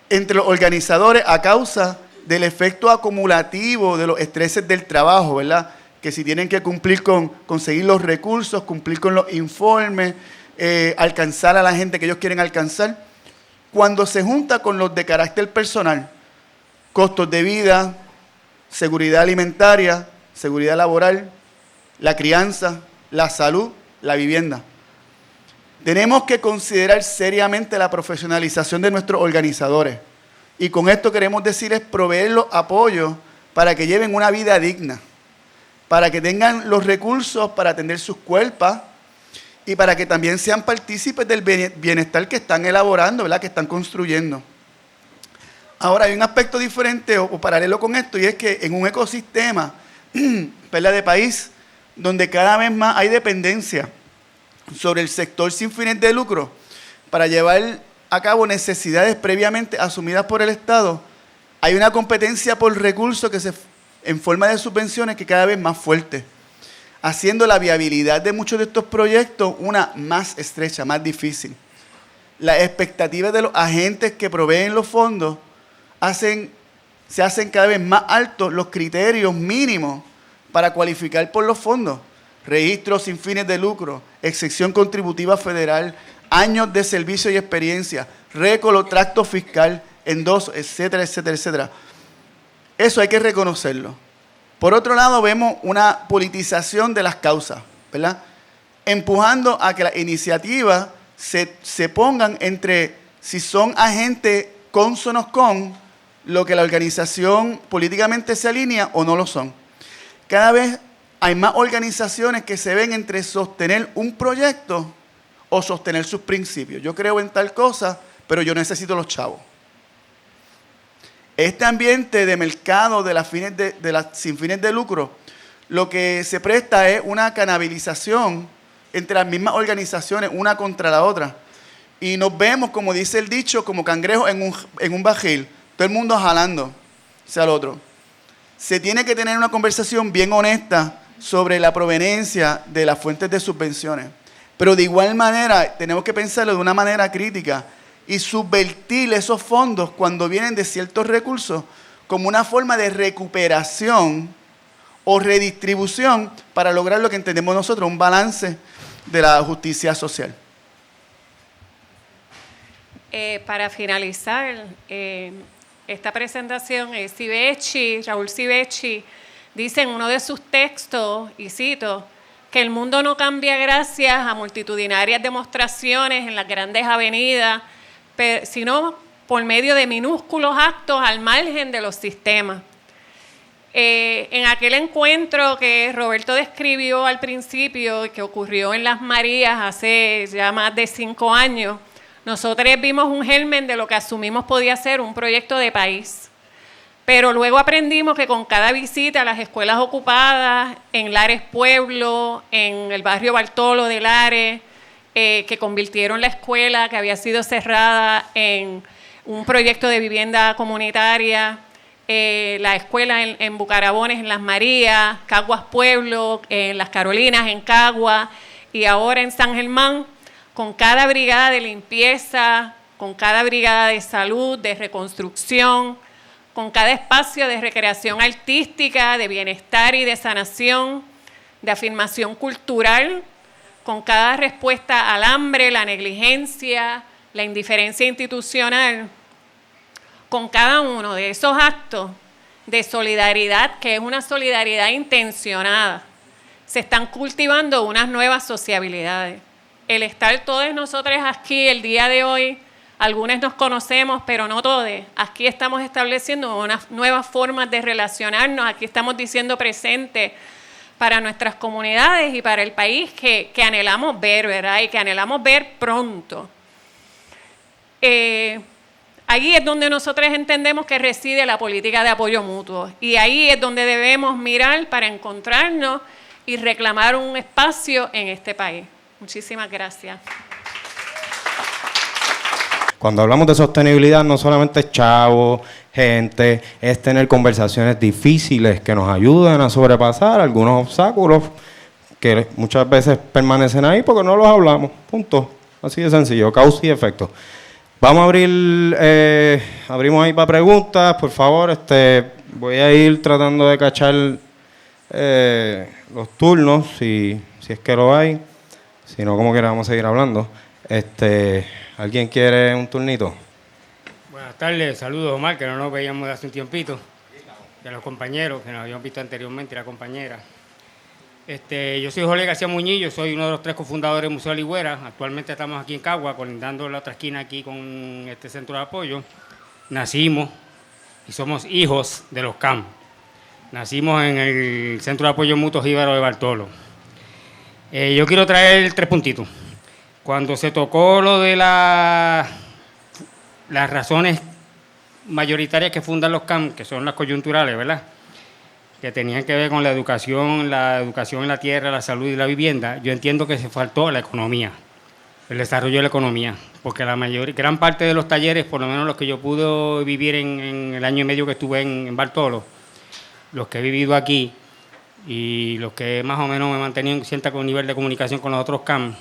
entre los organizadores a causa del efecto acumulativo de los estreses del trabajo, ¿verdad? Que si tienen que cumplir con conseguir los recursos, cumplir con los informes, alcanzar a la gente que ellos quieren alcanzar, cuando se junta con los de carácter personal, costos de vida, seguridad alimentaria, seguridad laboral, la crianza, la salud, la vivienda. Tenemos que considerar seriamente la profesionalización de nuestros organizadores. Y con esto queremos decirles proveer los apoyos para que lleven una vida digna, para que tengan los recursos para atender sus cuerpos y para que también sean partícipes del bienestar que están elaborando, ¿verdad? Que están construyendo. Ahora, hay un aspecto diferente o paralelo con esto, y es que en un ecosistema de país donde cada vez más hay dependencia sobre el sector sin fines de lucro para llevar a cabo necesidades previamente asumidas por el Estado, hay una competencia por recursos en forma de subvenciones que cada vez más fuerte, haciendo la viabilidad de muchos de estos proyectos una más estrecha, más difícil. Las expectativas de los agentes que proveen los fondos se hacen cada vez más altos los criterios mínimos para cualificar por los fondos: registros sin fines de lucro, exención contributiva federal, años de servicio y experiencia, récord, tracto fiscal, endoso, etcétera, etcétera, etcétera. Eso hay que reconocerlo. Por otro lado, vemos una politización de las causas, ¿verdad? Empujando a que las iniciativas se pongan entre si son agentes cónsonos con lo que la organización políticamente se alinea o no lo son. Cada vez hay más organizaciones que se ven entre sostener un proyecto o sostener sus principios. Yo creo en tal cosa, pero yo necesito los chavos. Este ambiente de mercado de las sin fines de lucro, lo que se presta es una canibalización entre las mismas organizaciones, una contra la otra. Y nos vemos, como dice el dicho, como cangrejos en un barril, todo el mundo jalando hacia el otro. Se tiene que tener una conversación bien honesta sobre la proveniencia de las fuentes de subvenciones. Pero de igual manera, tenemos que pensarlo de una manera crítica y subvertir esos fondos cuando vienen de ciertos recursos como una forma de recuperación o redistribución para lograr lo que entendemos nosotros, un balance de la justicia social. Para finalizar esta presentación, Raúl Sivecci dice en uno de sus textos, y cito, que el mundo no cambia gracias a multitudinarias demostraciones en las grandes avenidas, sino por medio de minúsculos actos al margen de los sistemas. En aquel encuentro que Roberto describió al principio, que ocurrió en Las Marías hace ya más de 5 años, nosotros vimos un germen de lo que asumimos podía ser un proyecto de país. Pero luego aprendimos que con cada visita a las escuelas ocupadas, en Lares Pueblo, en el barrio Bartolo de Lares, que convirtieron la escuela que había sido cerrada en un proyecto de vivienda comunitaria, la escuela en Bucarabones, en Las Marías, Caguas Pueblo, en Las Carolinas, en Cagua, y ahora en San Germán, con cada brigada de limpieza, con cada brigada de salud, de reconstrucción, con cada espacio de recreación artística, de bienestar y de sanación, de afirmación cultural, con cada respuesta al hambre, la negligencia, la indiferencia institucional, con cada uno de esos actos de solidaridad, que es una solidaridad intencionada, se están cultivando unas nuevas sociabilidades. El estar todos nosotros aquí el día de hoy, algunos nos conocemos, pero no todos. Aquí estamos estableciendo unas nuevas formas de relacionarnos, aquí estamos diciendo presente para nuestras comunidades y para el país que anhelamos ver, ¿verdad? Y que anhelamos ver pronto. Ahí es donde nosotros entendemos que reside la política de apoyo mutuo. Y ahí es donde debemos mirar para encontrarnos y reclamar un espacio en este país. Muchísimas gracias. Cuando hablamos de sostenibilidad, no solamente es chavo, gente, es tener conversaciones difíciles que nos ayuden a sobrepasar algunos obstáculos que muchas veces permanecen ahí porque no los hablamos. Punto. Así de sencillo, causa y efecto. Vamos a abrimos ahí para preguntas, por favor. Voy a ir tratando de cachar los turnos, si es que lo hay. Si no, como quiera, vamos a seguir hablando. ¿Alguien quiere un turnito? Buenas tardes, saludos Omar, que no nos veíamos de hace un tiempito. De los compañeros que nos habíamos visto anteriormente, la compañera. Yo soy Jorge García Muñiz, soy uno de los 3 cofundadores del Museo Ligüera. Actualmente estamos aquí en Cagua, colindando la otra esquina aquí con este centro de apoyo. Nacimos y somos hijos de los CAM. Nacimos en el Centro de Apoyo Mutuo Jíbaro de Bartolo. Yo quiero traer 3 puntitos. Cuando se tocó lo de las razones mayoritarias que fundan los CAM, que son las coyunturales, ¿verdad?, que tenían que ver con la educación en la tierra, la salud y la vivienda, yo entiendo que se faltó la economía, el desarrollo de la economía, porque gran parte de los talleres, por lo menos los que yo pude vivir en el año y medio que estuve en Bartolo, los que he vivido aquí y los que más o menos me he mantenido en cierto nivel de comunicación con los otros CAM,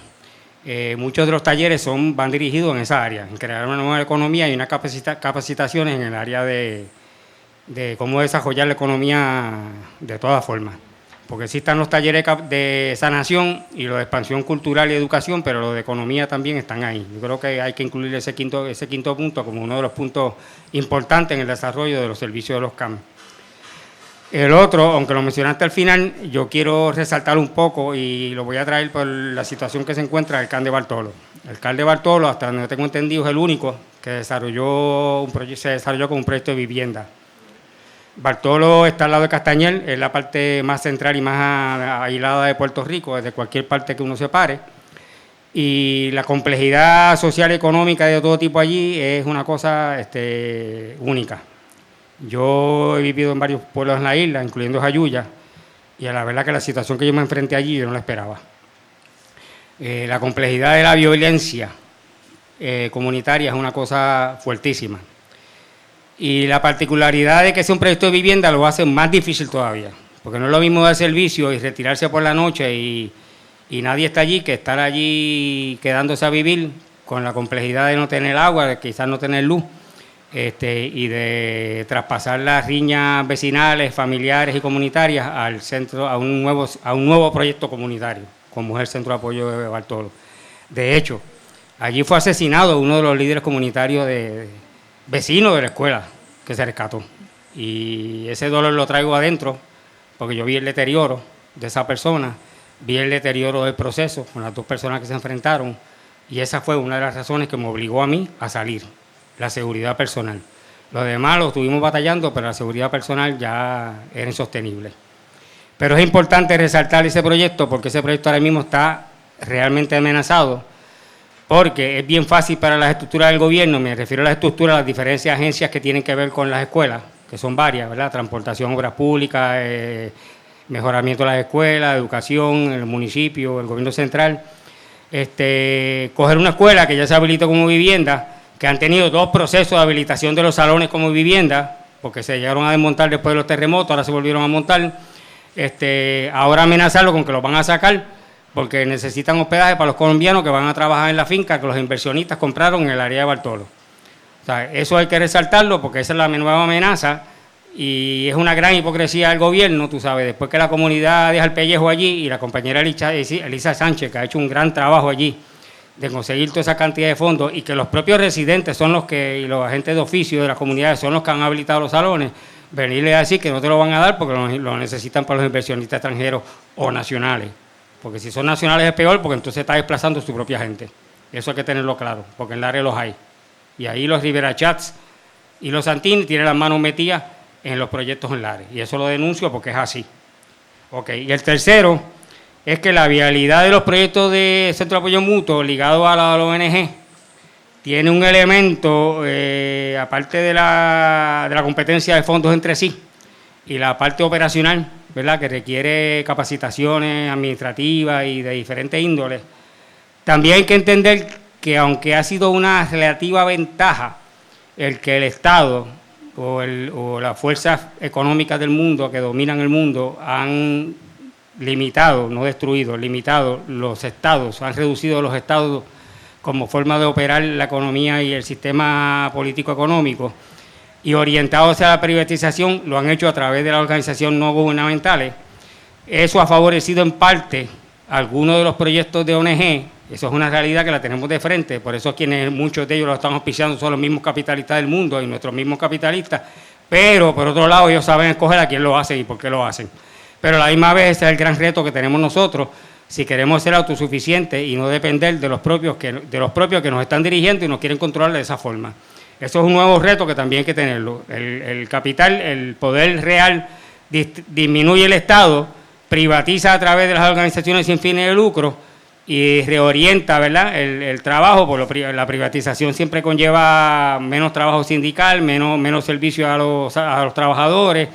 muchos de los talleres van dirigidos en esa área, en crear una nueva economía y unas capacitaciones en el área de cómo desarrollar la economía de todas formas. Porque sí están los talleres de sanación y los de expansión cultural y educación, pero los de economía también están ahí. Yo creo que hay que incluir ese quinto punto como uno de los puntos importantes en el desarrollo de los servicios de los CAM. El otro, aunque lo mencionaste al final, yo quiero resaltar un poco y lo voy a traer por la situación que se encuentra el CAM de Bartolo. El CAM de Bartolo, hasta donde tengo entendido, es el único que se desarrolló con un proyecto de vivienda. Bartolo está al lado de Castañel, es la parte más central y más aislada de Puerto Rico, desde cualquier parte que uno se pare. Y la complejidad social y económica de todo tipo allí es una cosa única. Yo he vivido en varios pueblos en la isla, incluyendo Jayuya, y a la verdad que la situación que yo me enfrenté allí yo no la esperaba. La complejidad de la violencia comunitaria es una cosa fuertísima. Y la particularidad de que sea un proyecto de vivienda lo hace más difícil todavía, porque no es lo mismo dar servicio y retirarse por la noche y nadie está allí que estar allí quedándose a vivir con la complejidad de no tener agua, de quizás no tener luz, y de traspasar las riñas vecinales, familiares y comunitarias al centro, a un nuevo proyecto comunitario, como es el Centro de Apoyo de Bartolo. De hecho, allí fue asesinado uno de los líderes comunitarios vecino de la escuela que se rescató. Y ese dolor lo traigo adentro porque yo vi el deterioro de esa persona, vi el deterioro del proceso con las 2 personas que se enfrentaron y esa fue una de las razones que me obligó a mí a salir, la seguridad personal. Lo demás lo estuvimos batallando, pero la seguridad personal ya era insostenible. Pero es importante resaltar ese proyecto porque ese proyecto ahora mismo está realmente amenazado, porque es bien fácil para las estructuras del gobierno, me refiero a las estructuras, las diferentes agencias que tienen que ver con las escuelas, que son varias, ¿verdad? Transportación, obras públicas, mejoramiento de las escuelas, educación, el municipio, el gobierno central. Coger una escuela que ya se habilitó como vivienda, que han tenido 2 procesos de habilitación de los salones como vivienda, porque se llegaron a desmontar después de los terremotos, ahora se volvieron a montar, ahora amenazarlo con que los van a sacar, porque necesitan hospedaje para los colombianos que van a trabajar en la finca que los inversionistas compraron en el área de Bartolo. O sea, eso hay que resaltarlo porque esa es la nueva amenaza y es una gran hipocresía del gobierno, tú sabes, después que la comunidad deja el pellejo allí y la compañera Elisa Sánchez, que ha hecho un gran trabajo allí, de conseguir toda esa cantidad de fondos y que los propios residentes son los que, y los agentes de oficio de las comunidades son los que han habilitado los salones, venirle a decir que no te lo van a dar porque lo necesitan para los inversionistas extranjeros o nacionales. Porque si son nacionales es peor porque entonces está desplazando su propia gente. Eso hay que tenerlo claro, porque en el área los hay. Y ahí los Rivera Chats y los Santini tienen las manos metidas en los proyectos en Lares. Y eso lo denuncio porque es así. Okay. Y el tercero es que la viabilidad de los proyectos de Centro de Apoyo Mutuo ligados a la ONG tiene un elemento, aparte de la competencia de fondos entre sí y la parte operacional, ¿verdad?, que requiere capacitaciones administrativas y de diferentes índoles. También hay que entender que aunque ha sido una relativa ventaja el que el Estado o las fuerzas económicas del mundo que dominan el mundo han limitado, no destruido, limitado los estados, han reducido los estados como forma de operar la economía y el sistema político-económico y orientado hacia la privatización, lo han hecho a través de las organizaciones no gubernamentales. Eso ha favorecido en parte algunos de los proyectos de ONG. Eso es una realidad que la tenemos de frente, por eso muchos de ellos lo están auspiciando son los mismos capitalistas del mundo y nuestros mismos capitalistas, pero por otro lado ellos saben escoger a quién lo hacen y por qué lo hacen. Pero a la misma vez ese es el gran reto que tenemos nosotros, si queremos ser autosuficientes y no depender de los propios que nos están dirigiendo y nos quieren controlar de esa forma. Eso es un nuevo reto que también hay que tenerlo. El capital, el poder real disminuye el Estado, privatiza a través de las organizaciones sin fines de lucro y reorienta, ¿verdad?, el trabajo. La privatización siempre conlleva menos trabajo sindical, menos servicio a los trabajadores,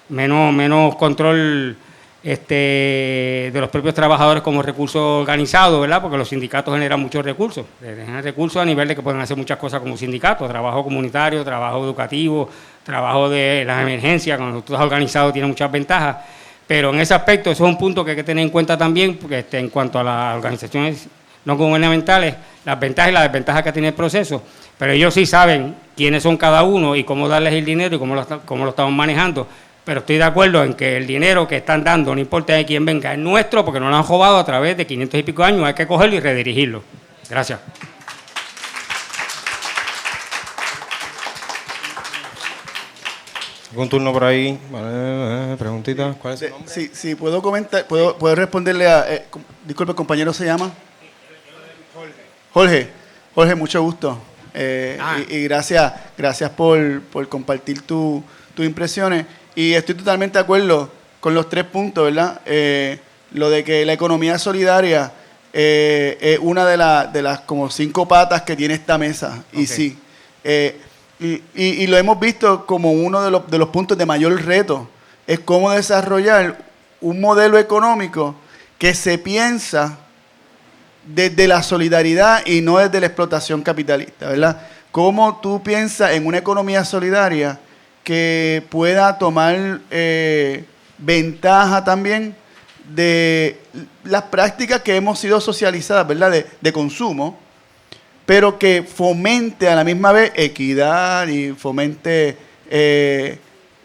menos control de los propios trabajadores como recurso organizado, ¿verdad?, porque los sindicatos generan muchos recursos. Generan recursos a nivel de que pueden hacer muchas cosas como sindicatos, trabajo comunitario, trabajo educativo, trabajo de las emergencias, cuando tú estás organizado tiene muchas ventajas. Pero en ese aspecto, eso es un punto que hay que tener en cuenta también, porque en cuanto a las organizaciones no gubernamentales, las ventajas y las desventajas que tiene el proceso, pero ellos sí saben quiénes son cada uno y cómo darles el dinero y cómo lo estamos manejando. Pero estoy de acuerdo en que el dinero que están dando, no importa de quién venga, es nuestro porque nos lo han robado a través de 500 y pico años, hay que cogerlo y redirigirlo. Gracias. ¿Algún turno por ahí? Vale, preguntita. ¿Cuál es su nombre? Sí, puedo comentar, puedo responderle a... disculpe, ¿el compañero se llama? Jorge, mucho gusto. Y gracias por compartir tus impresiones. Y estoy totalmente de acuerdo con los 3 puntos, ¿verdad? Lo de que la economía solidaria es una de las como 5 patas que tiene esta mesa. Okay. Y sí. Y lo hemos visto como uno de los puntos de mayor reto, es cómo desarrollar un modelo económico que se piensa desde la solidaridad y no desde la explotación capitalista, ¿verdad? Cómo tú piensas en una economía solidaria que pueda tomar ventaja también de las prácticas que hemos sido socializadas, ¿verdad? De consumo, pero que fomente a la misma vez equidad y fomente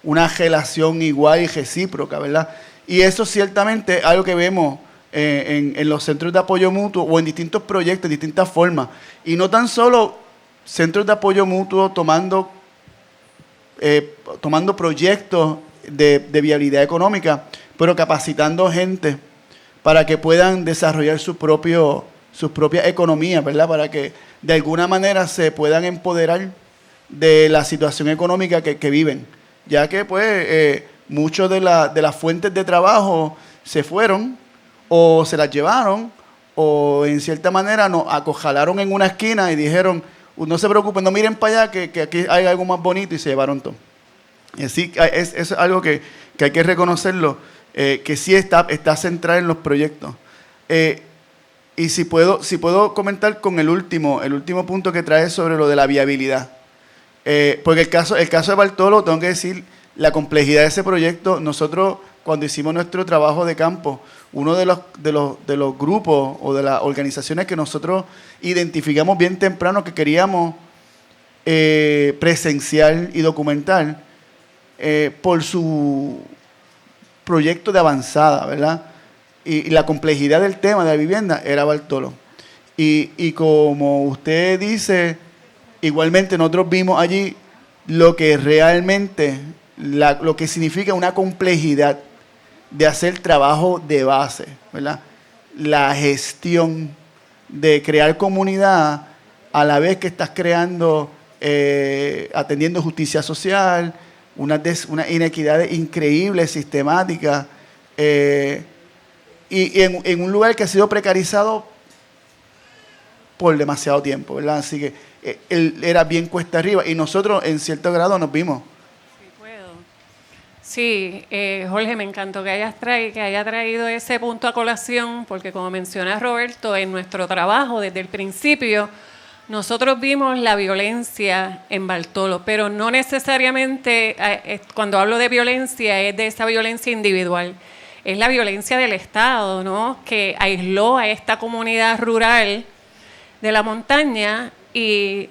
una relación igual y recíproca, ¿verdad? Y eso ciertamente es algo que vemos en los centros de apoyo mutuo o en distintos proyectos, de distintas formas. Y no tan solo centros de apoyo mutuo tomando proyectos de viabilidad económica, pero capacitando gente para que puedan desarrollar sus propias economías, ¿verdad? Para que de alguna manera se puedan empoderar de la situación económica que viven, ya que pues muchos de las fuentes de trabajo se fueron o se las llevaron o en cierta manera nos acojalaron en una esquina y dijeron, no se preocupen, no miren para allá que aquí hay algo más bonito y se llevaron todo. Y así es algo que hay que reconocerlo, que sí está centrado en los proyectos. Y si puedo comentar con el último punto que trae sobre lo de la viabilidad. Porque el caso de Bartolo, tengo que decir, la complejidad de ese proyecto, nosotros cuando hicimos nuestro trabajo de campo, uno de los grupos o de las organizaciones que nosotros identificamos bien temprano que queríamos presenciar y documentar por su proyecto de avanzada, ¿verdad? Y la complejidad del tema de la vivienda era Bartolo. Y como usted dice, igualmente nosotros vimos allí lo que realmente, lo que significa una complejidad de hacer trabajo de base, ¿verdad? La gestión de crear comunidad a la vez que estás creando, atendiendo justicia social, unas inequidades increíbles, sistemáticas, y en un lugar que ha sido precarizado por demasiado tiempo, ¿verdad? Así que él era bien cuesta arriba y nosotros en cierto grado nos vimos. Sí, puedo. Sí, Jorge, me encantó que haya traído ese punto a colación, porque como menciona Roberto, en nuestro trabajo desde el principio, nosotros vimos la violencia en Bartolo, pero no necesariamente, cuando hablo de violencia, es de esa violencia individual. Es la violencia del Estado, ¿no? Que aisló a esta comunidad rural de la montaña y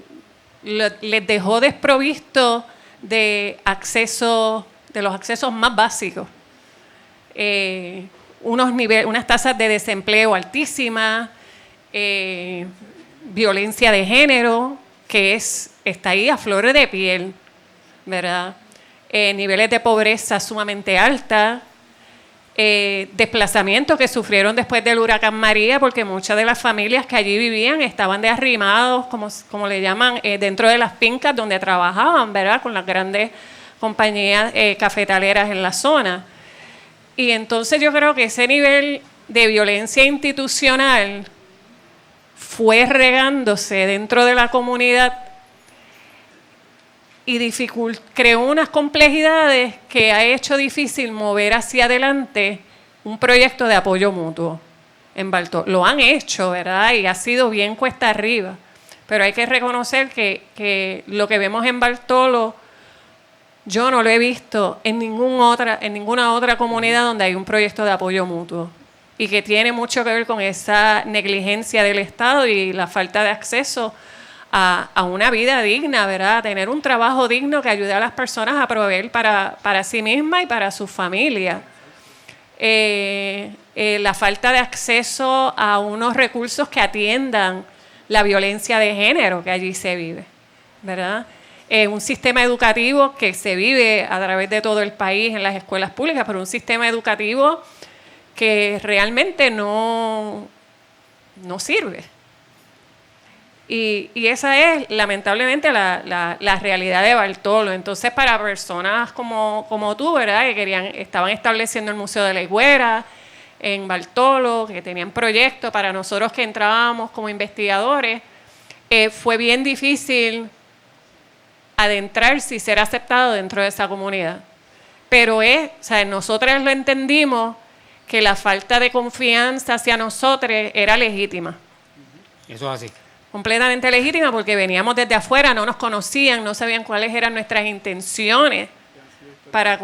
les dejó desprovisto de acceso, de los accesos más básicos. Unas tasas de desempleo altísimas, violencia de género, que está ahí a flor de piel, ¿verdad? Niveles de pobreza sumamente altos, desplazamientos que sufrieron después del huracán María, porque muchas de las familias que allí vivían estaban de arrimados, como le llaman, dentro de las fincas donde trabajaban, ¿verdad? Con las grandes compañías cafetaleras en la zona. Y entonces yo creo que ese nivel de violencia institucional fue regándose dentro de la comunidad y creó unas complejidades que ha hecho difícil mover hacia adelante un proyecto de apoyo mutuo en Bartolo. Lo han hecho, ¿verdad? Y ha sido bien cuesta arriba. Pero hay que reconocer que lo que vemos en Bartolo, yo no lo he visto en ninguna otra comunidad donde hay un proyecto de apoyo mutuo. Y que tiene mucho que ver con esa negligencia del Estado y la falta de acceso a una vida digna, ¿verdad? A tener un trabajo digno que ayude a las personas a proveer para sí mismas y para su familia. La falta de acceso a unos recursos que atiendan la violencia de género que allí se vive, ¿verdad? Un sistema educativo que se vive a través de todo el país en las escuelas públicas, pero un sistema educativo que realmente no sirve. Y esa es, lamentablemente, la realidad de Bartolo. Entonces, para personas como tú, ¿verdad?, que estaban estableciendo el Museo de la Higuera en Bartolo, que tenían proyectos, para nosotros que entrábamos como investigadores, fue bien difícil adentrarse y ser aceptado dentro de esa comunidad. Pero nosotros lo entendimos que la falta de confianza hacia nosotros era legítima. Eso es así. Completamente legítima, porque veníamos desde afuera, no nos conocían, no sabían cuáles eran nuestras intenciones para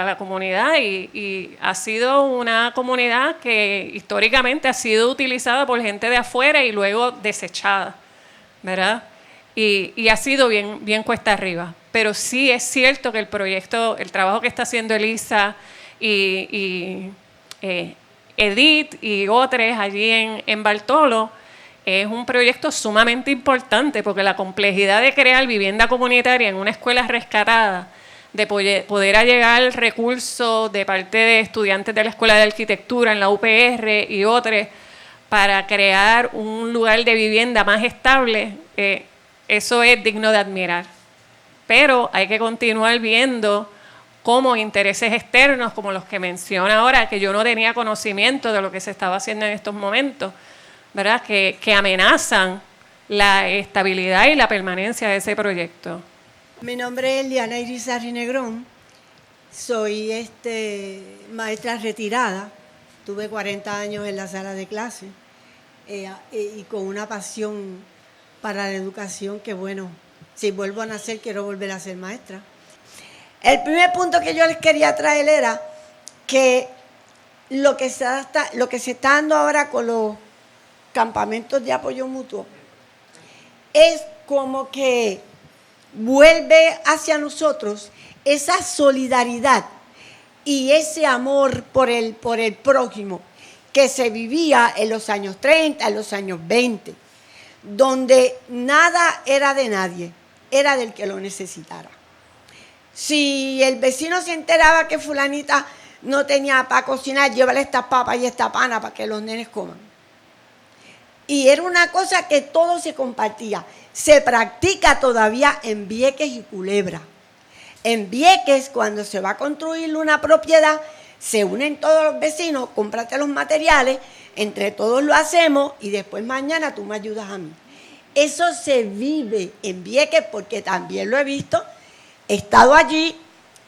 la comunidad y ha sido una comunidad que históricamente ha sido utilizada por gente de afuera y luego desechada, ¿verdad? Y ha sido bien cuesta arriba. Pero sí es cierto que el trabajo que está haciendo Elisa y Edith y otros allí en Bartolo es un proyecto sumamente importante, porque la complejidad de crear vivienda comunitaria en una escuela rescatada, de poder allegar recursos de parte de estudiantes de la Escuela de Arquitectura en la UPR y otros para crear un lugar de vivienda más estable, eso es digno de admirar. Pero hay que continuar viendo cómo intereses externos, como los que menciona ahora, que yo no tenía conocimiento de lo que se estaba haciendo en estos momentos, ¿verdad?, que amenazan la estabilidad y la permanencia de ese proyecto. Mi nombre es Liana Irizarry Negrón, soy maestra retirada, tuve 40 años en la sala de clase y con una pasión para la educación que, bueno, si vuelvo a nacer quiero volver a ser maestra. El primer punto que yo les quería traer era que lo que se está dando ahora con los campamentos de apoyo mutuo es como que vuelve hacia nosotros esa solidaridad y ese amor por el prójimo que se vivía en los años 30, en los años 20, donde nada era de nadie, era del que lo necesitara. Si el vecino se enteraba que fulanita no tenía para cocinar, llévale estas papas y esta pana para que los nenes coman. Y era una cosa que todo se compartía. Se practica todavía en Vieques y Culebra. En Vieques, cuando se va a construir una propiedad, se unen todos los vecinos, cómprate los materiales, entre todos lo hacemos y después mañana tú me ayudas a mí. Eso se vive en Vieques porque también lo he visto, he estado allí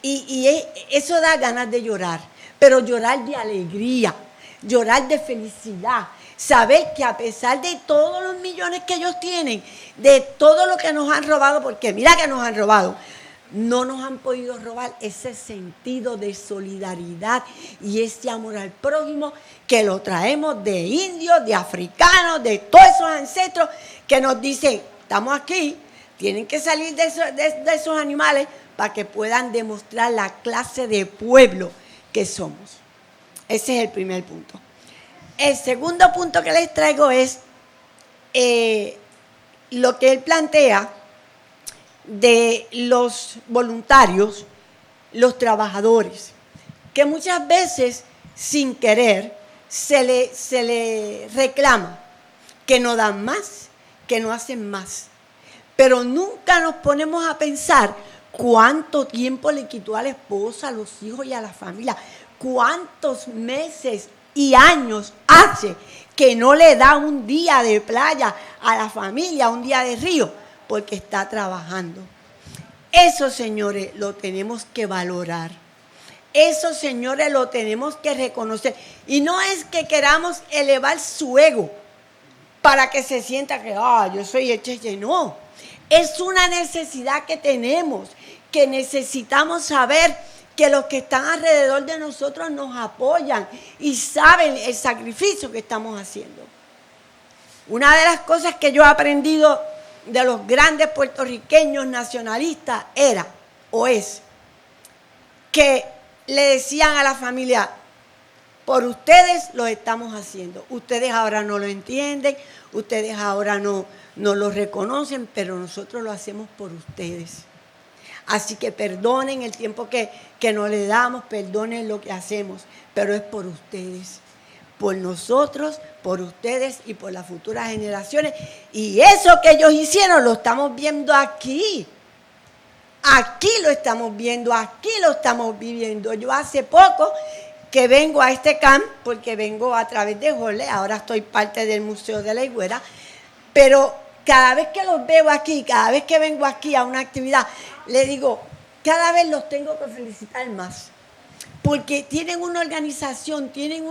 y eso da ganas de llorar, pero llorar de alegría, llorar de felicidad, saber que a pesar de todos los millones que ellos tienen, de todo lo que nos han robado, porque mira que nos han robado, no nos han podido robar ese sentido de solidaridad y ese amor al prójimo que lo traemos de indios, de africanos, de todos esos ancestros que nos dicen, estamos aquí, tienen que salir de esos animales para que puedan demostrar la clase de pueblo que somos. Ese es el primer punto. El segundo punto que les traigo es lo que él plantea de los voluntarios, los trabajadores, que muchas veces sin querer se le reclama que no dan más, que no hacen más, pero nunca nos ponemos a pensar cuánto tiempo le quitó a la esposa, a los hijos y a la familia, cuántos meses y años hace que no le da un día de playa a la familia, un día de río, porque está trabajando. Eso, señores, lo tenemos que valorar. Eso, señores, lo tenemos que reconocer. Y no es que queramos elevar su ego para que se sienta que, yo soy el cheche. No, es una necesidad que tenemos, que necesitamos saber que los que están alrededor de nosotros nos apoyan y saben el sacrificio que estamos haciendo. Una de las cosas que yo he aprendido de los grandes puertorriqueños nacionalistas era o es que le decían a la familia, por ustedes lo estamos haciendo, ustedes ahora no lo entienden, ustedes ahora no lo reconocen, pero nosotros lo hacemos por ustedes. Así que perdonen el tiempo que no le damos, perdonen lo que hacemos, pero es por ustedes. Por nosotros, por ustedes y por las futuras generaciones. Y eso que ellos hicieron lo estamos viendo aquí. Aquí lo estamos viendo, aquí lo estamos viviendo. Yo hace poco que vengo a este camp, porque vengo a través de Jorge, ahora estoy parte del Museo de la Higuera, pero cada vez que los veo aquí, cada vez que vengo aquí a una actividad, le digo, cada vez los tengo que felicitar más. Porque tienen una organización, tienen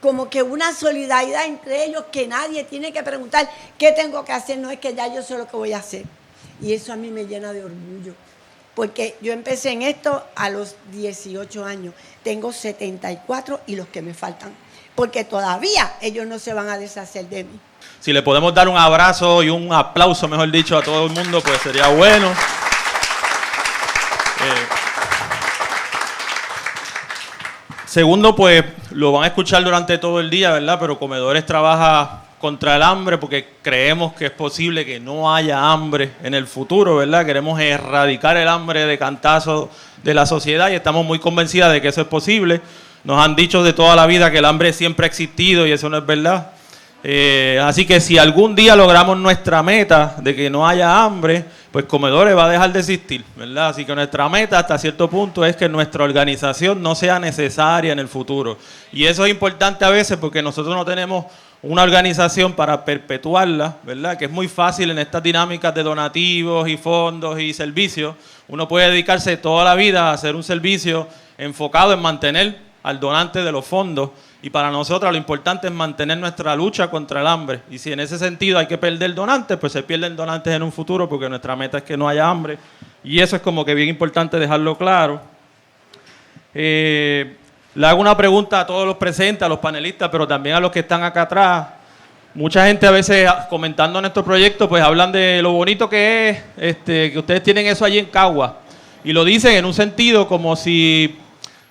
como que una solidaridad entre ellos que nadie tiene que preguntar qué tengo que hacer, no es que ya yo sé lo que voy a hacer. Y eso a mí me llena de orgullo, porque yo empecé en esto a los 18 años, tengo 74 y los que me faltan, porque todavía ellos no se van a deshacer de mí. Si le podemos dar un abrazo y un aplauso, mejor dicho, a todo el mundo, pues sería bueno. Segundo, pues lo van a escuchar durante todo el día, ¿verdad? Pero Comedores trabaja contra el hambre porque creemos que es posible que no haya hambre en el futuro, ¿verdad? Queremos erradicar el hambre de cantazo de la sociedad y estamos muy convencidas de que eso es posible. Nos han dicho de toda la vida que el hambre siempre ha existido y eso no es verdad. Así que si algún día logramos nuestra meta de que no haya hambre, pues Comedores va a dejar de existir, ¿verdad? Así que nuestra meta hasta cierto punto es que nuestra organización no sea necesaria en el futuro. Y eso es importante a veces porque nosotros no tenemos una organización para perpetuarla, ¿verdad? Que es muy fácil en estas dinámicas de donativos y fondos y servicios. Uno puede dedicarse toda la vida a hacer un servicio enfocado en mantener al donante de los fondos. Y para nosotros lo importante es mantener nuestra lucha contra el hambre. Y si en ese sentido hay que perder donantes, pues se pierden donantes en un futuro porque nuestra meta es que no haya hambre. Y eso es como que bien importante dejarlo claro. Le hago una pregunta a todos los presentes, a los panelistas, pero también a los que están acá atrás. Mucha gente a veces comentando en estos proyectos, pues hablan de lo bonito que es que ustedes tienen eso allí en Cagua. Y lo dicen en un sentido como si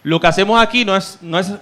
lo que hacemos aquí no es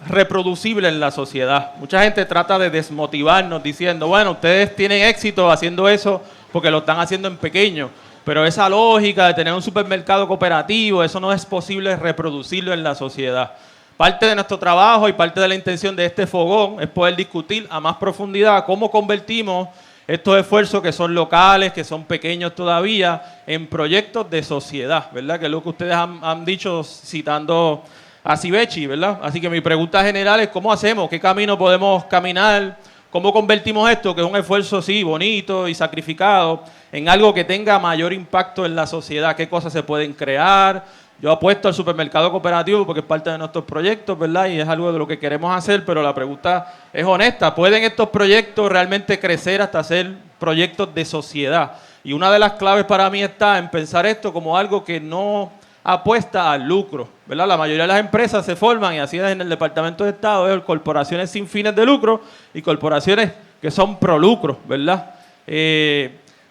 reproducible en la sociedad. Mucha gente trata de desmotivarnos diciendo, bueno, ustedes tienen éxito haciendo eso porque lo están haciendo en pequeño, pero esa lógica de tener un supermercado cooperativo, eso no es posible reproducirlo en la sociedad. Parte de nuestro trabajo y parte de la intención de este fogón es poder discutir a más profundidad cómo convertimos estos esfuerzos que son locales, que son pequeños todavía, en proyectos de sociedad, ¿verdad? Que es lo que ustedes han dicho citando a Civechi, ¿verdad? Así que mi pregunta general es ¿cómo hacemos? ¿Qué camino podemos caminar? ¿Cómo convertimos esto, que es un esfuerzo, sí, bonito y sacrificado, en algo que tenga mayor impacto en la sociedad? ¿Qué cosas se pueden crear? Yo apuesto al supermercado cooperativo porque es parte de nuestros proyectos, ¿verdad? Y es algo de lo que queremos hacer, pero la pregunta es honesta. ¿Pueden estos proyectos realmente crecer hasta ser proyectos de sociedad? Y una de las claves para mí está en pensar esto como algo que no apuesta al lucro, ¿verdad? La mayoría de las empresas se forman, y así es en el Departamento de Estado, es corporaciones sin fines de lucro y corporaciones que son pro lucro, ¿verdad?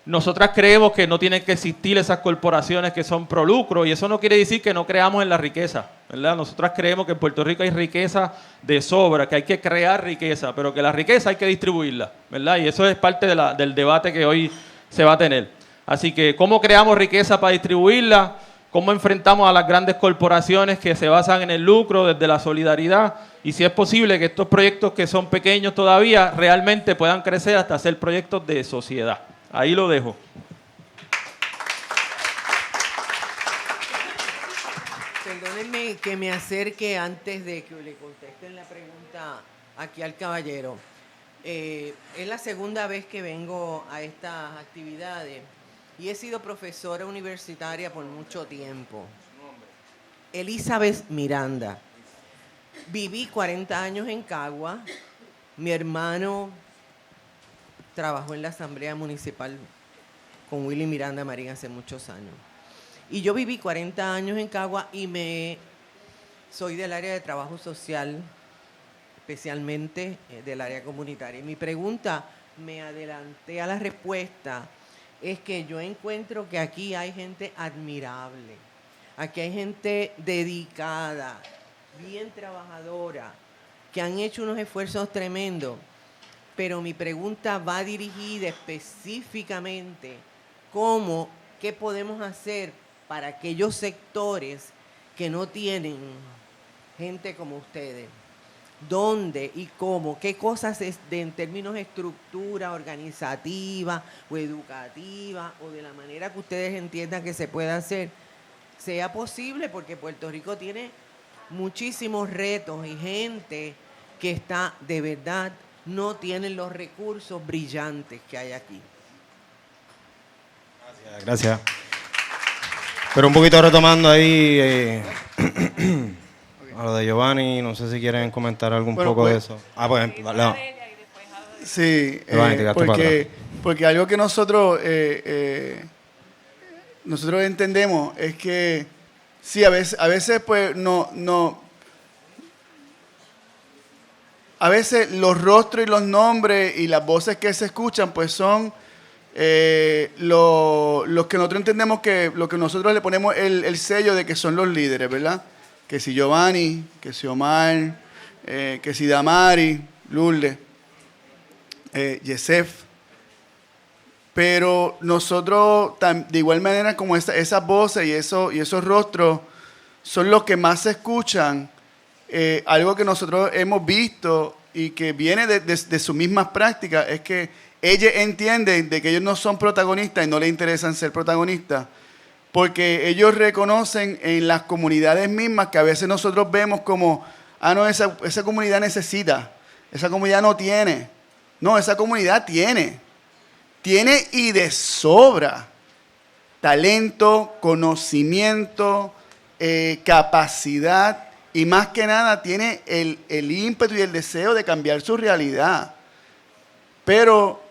Nosotras creemos que no tienen que existir esas corporaciones que son pro lucro, y eso no quiere decir que no creamos en la riqueza, ¿verdad? Nosotras creemos que en Puerto Rico hay riqueza de sobra, que hay que crear riqueza, pero que la riqueza hay que distribuirla, ¿verdad? Y eso es parte del debate que hoy se va a tener. Así que, ¿cómo creamos riqueza para distribuirla? ¿Cómo enfrentamos a las grandes corporaciones que se basan en el lucro desde la solidaridad? Y si es posible que estos proyectos que son pequeños todavía realmente puedan crecer hasta ser proyectos de sociedad. Ahí lo dejo. Perdónenme que me acerque antes de que le contesten la pregunta aquí al caballero. Es la segunda vez que vengo a estas actividades y he sido profesora universitaria por mucho tiempo. Elizabeth Miranda. Viví 40 años en Cagua. Mi hermano trabajó en la Asamblea Municipal con Willy Miranda Marín hace muchos años. Y yo viví 40 años en Cagua y soy del área de trabajo social, especialmente del área comunitaria. Y mi pregunta, me adelanté a la respuesta, es que yo encuentro que aquí hay gente admirable, aquí hay gente dedicada, bien trabajadora, que han hecho unos esfuerzos tremendos. Pero mi pregunta va dirigida específicamente qué podemos hacer para aquellos sectores que no tienen gente como ustedes. ¿Dónde y cómo? ¿Qué cosas en términos de estructura organizativa o educativa o de la manera que ustedes entiendan que se pueda hacer, sea posible? Porque Puerto Rico tiene muchísimos retos y gente que está de verdad no tienen los recursos brillantes que hay aquí. Gracias. Pero un poquito retomando ahí a lo de Giovanni, no sé si quieren comentar algún poco de eso. Pues, no. Sí, Giovanni, porque algo que nosotros entendemos es que sí, a veces pues a veces los rostros y los nombres y las voces que se escuchan pues son los que nosotros entendemos que lo que nosotros le ponemos el sello de que son los líderes, ¿verdad? Que si Giovanni, que si Omar, que si Damari, Lourdes, Yesef. Pero nosotros, de igual manera como esas voces y esos rostros son los que más se escuchan. Algo que nosotros hemos visto y que viene de sus mismas prácticas es que ellos entienden de que ellos no son protagonistas y no les interesan ser protagonistas, porque ellos reconocen en las comunidades mismas que a veces nosotros vemos como, no, esa comunidad necesita, esa comunidad no tiene. No, esa comunidad tiene y de sobra talento, conocimiento, capacidad. Y más que nada tiene el ímpetu y el deseo de cambiar su realidad. Pero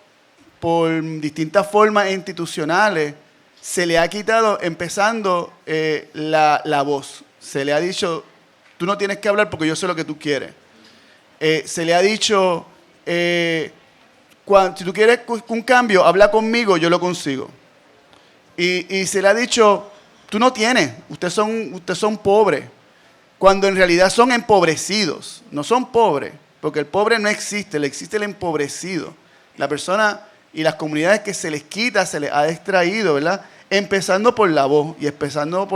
por distintas formas institucionales se le ha quitado, empezando la voz. Se le ha dicho, tú no tienes que hablar porque yo sé lo que tú quieres. Se le ha dicho, si tú quieres un cambio, habla conmigo, yo lo consigo. Y se le ha dicho, tú no tienes, ustedes son pobres. cuando en realidad son empobrecidos. No son pobres, porque el pobre no existe, le existe el empobrecido. La persona y las comunidades que se les quita, se les ha extraído, ¿verdad? Empezando por la voz y empezando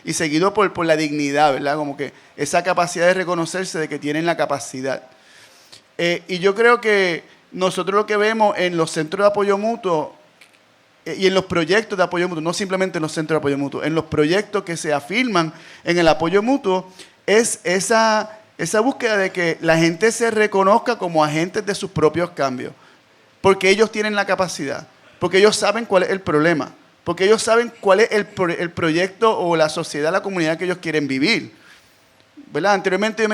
y seguido por la dignidad, ¿verdad? Como que esa capacidad de reconocerse de que tienen la capacidad. Y yo creo que nosotros lo que vemos en los centros de apoyo mutuo y en los proyectos de apoyo mutuo, no simplemente en los centros de apoyo mutuo, en los proyectos que se afirman en el apoyo mutuo, es esa búsqueda de que la gente se reconozca como agentes de sus propios cambios, porque ellos tienen la capacidad, porque ellos saben cuál es el problema, porque ellos saben cuál es el proyecto o la sociedad, la comunidad que ellos quieren vivir. ¿Verdad? Anteriormente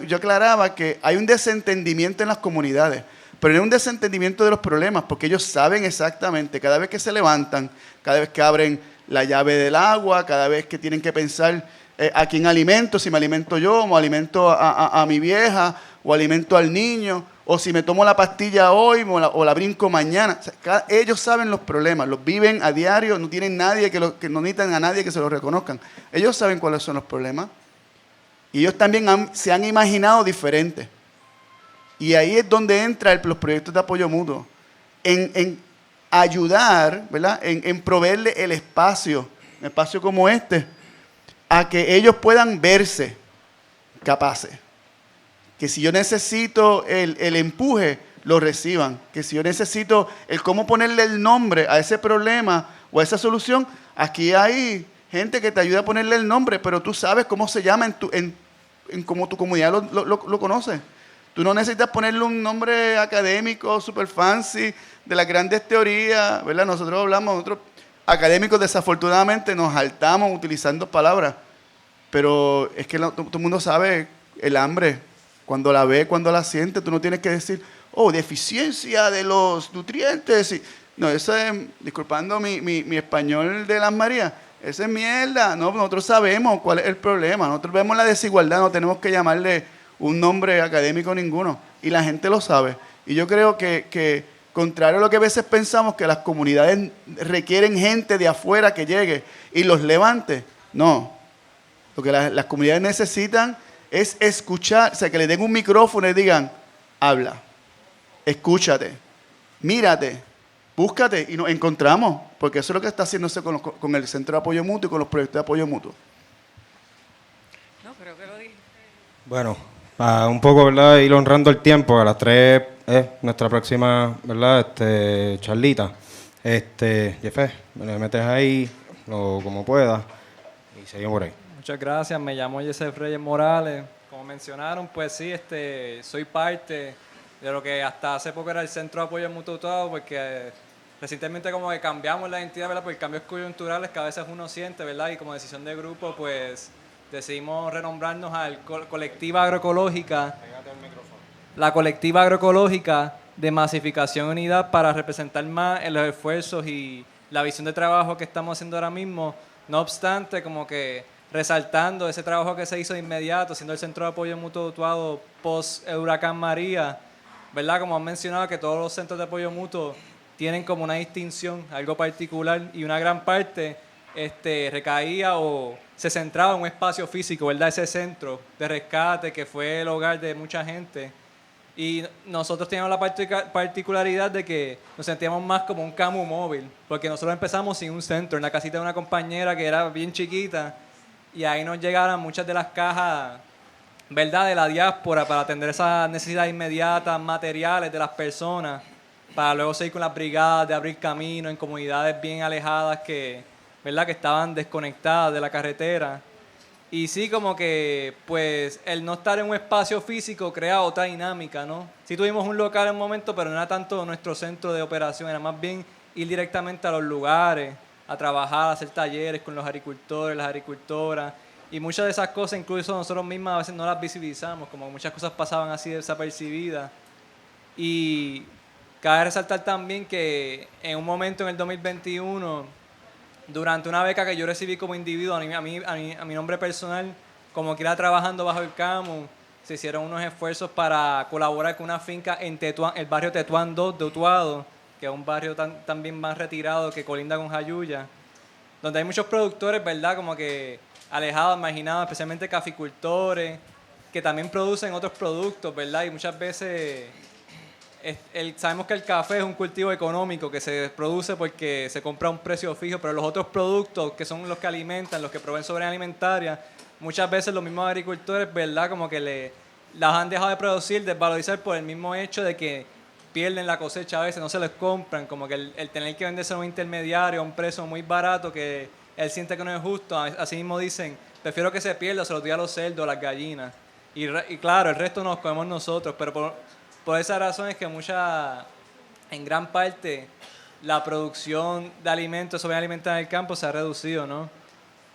yo aclaraba que hay un desentendimiento en las comunidades, pero no es un desentendimiento de los problemas, porque ellos saben exactamente, cada vez que se levantan, cada vez que abren la llave del agua, cada vez que tienen que pensar a quién alimento, si me alimento yo, o alimento a mi vieja, o alimento al niño, o si me tomo la pastilla hoy o la brinco mañana. O sea, ellos saben los problemas, los viven a diario, no tienen nadie que no necesitan a nadie que se los reconozcan. Ellos saben cuáles son los problemas. Y ellos también se han imaginado diferentes. Y ahí es donde entran los proyectos de apoyo mutuo. En ayudar, ¿verdad? En proveerle el espacio, un espacio como este, a que ellos puedan verse capaces. Que si yo necesito el empuje, lo reciban. Que si yo necesito el cómo ponerle el nombre a ese problema o a esa solución, aquí hay gente que te ayuda a ponerle el nombre, pero tú sabes cómo se llama en cómo tu comunidad lo conoce. Tú no necesitas ponerle un nombre académico, super fancy, de las grandes teorías, ¿verdad? Nosotros académicos desafortunadamente nos saltamos utilizando palabras, pero es que todo el mundo sabe el hambre, cuando la ve, cuando la siente, tú no tienes que decir, deficiencia de los nutrientes. No, eso es, disculpando mi español de las Marías, esa es mierda. No, nosotros sabemos cuál es el problema. Nosotros vemos la desigualdad, no tenemos que llamarle un nombre académico ninguno. Y la gente lo sabe. Y yo creo que contrario a lo que a veces pensamos, que las comunidades requieren gente de afuera que llegue y los levante. No. Lo que las comunidades necesitan es escuchar, o sea, que le den un micrófono y digan, habla, escúchate, mírate, búscate y nos encontramos, porque eso es lo que está haciéndose con el Centro de Apoyo Mutuo y con los proyectos de apoyo mutuo. No, creo que lo dije. Bueno, un poco, ¿verdad? Ir honrando el tiempo, a las 3 es nuestra próxima, ¿verdad? Charlita. Jefe, me le metes ahí como puedas y seguimos por ahí. Muchas gracias, me llamo Yesef Reyes Morales. Como mencionaron, pues sí, soy parte de lo que hasta hace poco era el Centro de Apoyo Mutuo, porque recientemente como que cambiamos la identidad, ¿verdad? Por cambios coyunturales que a veces uno siente, ¿verdad? Y como decisión de grupo, pues decidimos renombrarnos al Colectiva Agroecológica. Pégate al micrófono. La Colectiva Agroecológica de Masificación y Unidad, para representar más en los esfuerzos y la visión de trabajo que estamos haciendo ahora mismo. No obstante, como que resaltando ese trabajo que se hizo de inmediato, siendo el Centro de Apoyo Mutuo Utuado post-Huracán María, ¿verdad? Como han mencionado, que todos los centros de apoyo mutuo tienen como una distinción, algo particular, y una gran parte recaía o se centraba en un espacio físico, ¿verdad? Ese centro de rescate que fue el hogar de mucha gente. Y nosotros teníamos la particularidad de que nos sentíamos más como un CAMU móvil, porque nosotros empezamos sin un centro, en la casita de una compañera que era bien chiquita, y ahí nos llegaron muchas de las cajas, ¿verdad?, de la diáspora para atender esas necesidades inmediatas, materiales de las personas, para luego seguir con las brigadas de abrir camino en comunidades bien alejadas ¿verdad?, que estaban desconectadas de la carretera. Y sí, como que, pues, el no estar en un espacio físico crea otra dinámica, ¿no? Sí tuvimos un local en un momento, pero no era tanto nuestro centro de operación, era más bien ir directamente a los lugares, a trabajar, a hacer talleres con los agricultores, las agricultoras. Y muchas de esas cosas, incluso nosotros mismos a veces no las visibilizamos, como muchas cosas pasaban así desapercibidas. Y cabe resaltar también que en un momento en el 2021, durante una beca que yo recibí como individuo, a mi nombre personal, como que era trabajando bajo el CAMU, se hicieron unos esfuerzos para colaborar con una finca en Tetuán, el barrio Tetuán 2 de Utuado, que es un barrio también más retirado que colinda con Jayuya, donde hay muchos productores, ¿verdad? Como que alejados, marginados, especialmente caficultores, que también producen otros productos, ¿verdad? Y muchas veces sabemos que el café es un cultivo económico que se produce porque se compra a un precio fijo, pero los otros productos que son los que alimentan, los que proveen soberanía alimentaria, muchas veces los mismos agricultores, ¿verdad? Como que las han dejado de producir, desvalorizar por el mismo hecho de que pierden la cosecha a veces, no se les compran, como que el tener que venderse a un intermediario a un precio muy barato que él siente que no es justo, así mismo dicen, prefiero que se pierda, se los doy a los cerdos, a las gallinas. Y claro, el resto nos comemos nosotros, pero por esa razón es que en gran parte, la producción de alimentos, soberanía alimentaria en el campo se ha reducido, ¿no?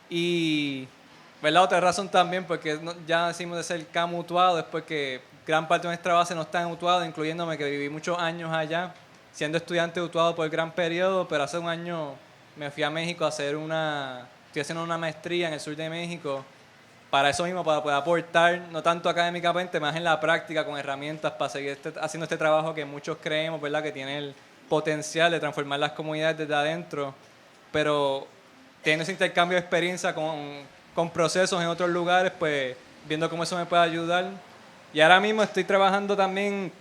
Y, ¿verdad? Otra razón también, porque ya decimos de ser CAM mutuado, es porque gran parte de nuestra base no está en mutuado, incluyéndome que viví muchos años allá, siendo estudiante mutuado por gran periodo, pero hace un año me fui a México a estoy haciendo una maestría en el sur de México, para eso mismo, para poder aportar, no tanto académicamente, más en la práctica, con herramientas para seguir haciendo este trabajo que muchos creemos, ¿verdad?, que tiene el potencial de transformar las comunidades desde adentro, pero teniendo ese intercambio de experiencia con procesos en otros lugares, pues viendo cómo eso me puede ayudar. Y ahora mismo estoy trabajando también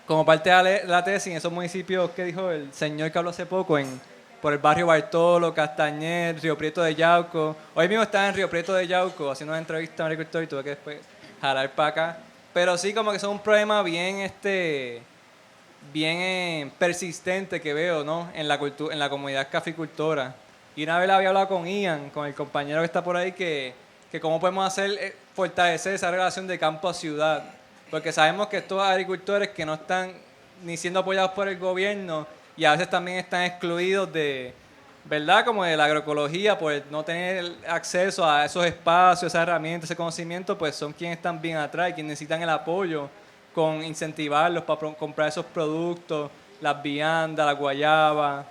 como parte de la tesis en esos municipios que dijo el señor que habló hace poco, por el barrio Bartolo, Castañer, Río Prieto de Yauco. Hoy mismo estaba en Río Prieto de Yauco haciendo una entrevista a un agricultor y tuve que después jalar para acá. Pero sí, como que es un problema bien persistente que veo, ¿no?, en la comunidad caficultora. Y una vez había hablado con Ian, con el compañero que está por ahí, que cómo podemos fortalecer esa relación de campo a ciudad. Porque sabemos que estos agricultores que no están ni siendo apoyados por el gobierno y a veces también están excluidos de, ¿verdad?, como de la agroecología, por no tener acceso a esos espacios, esas herramientas, ese conocimiento, pues son quienes están bien atrás y quienes necesitan el apoyo con incentivarlos para comprar esos productos, las viandas, la guayaba.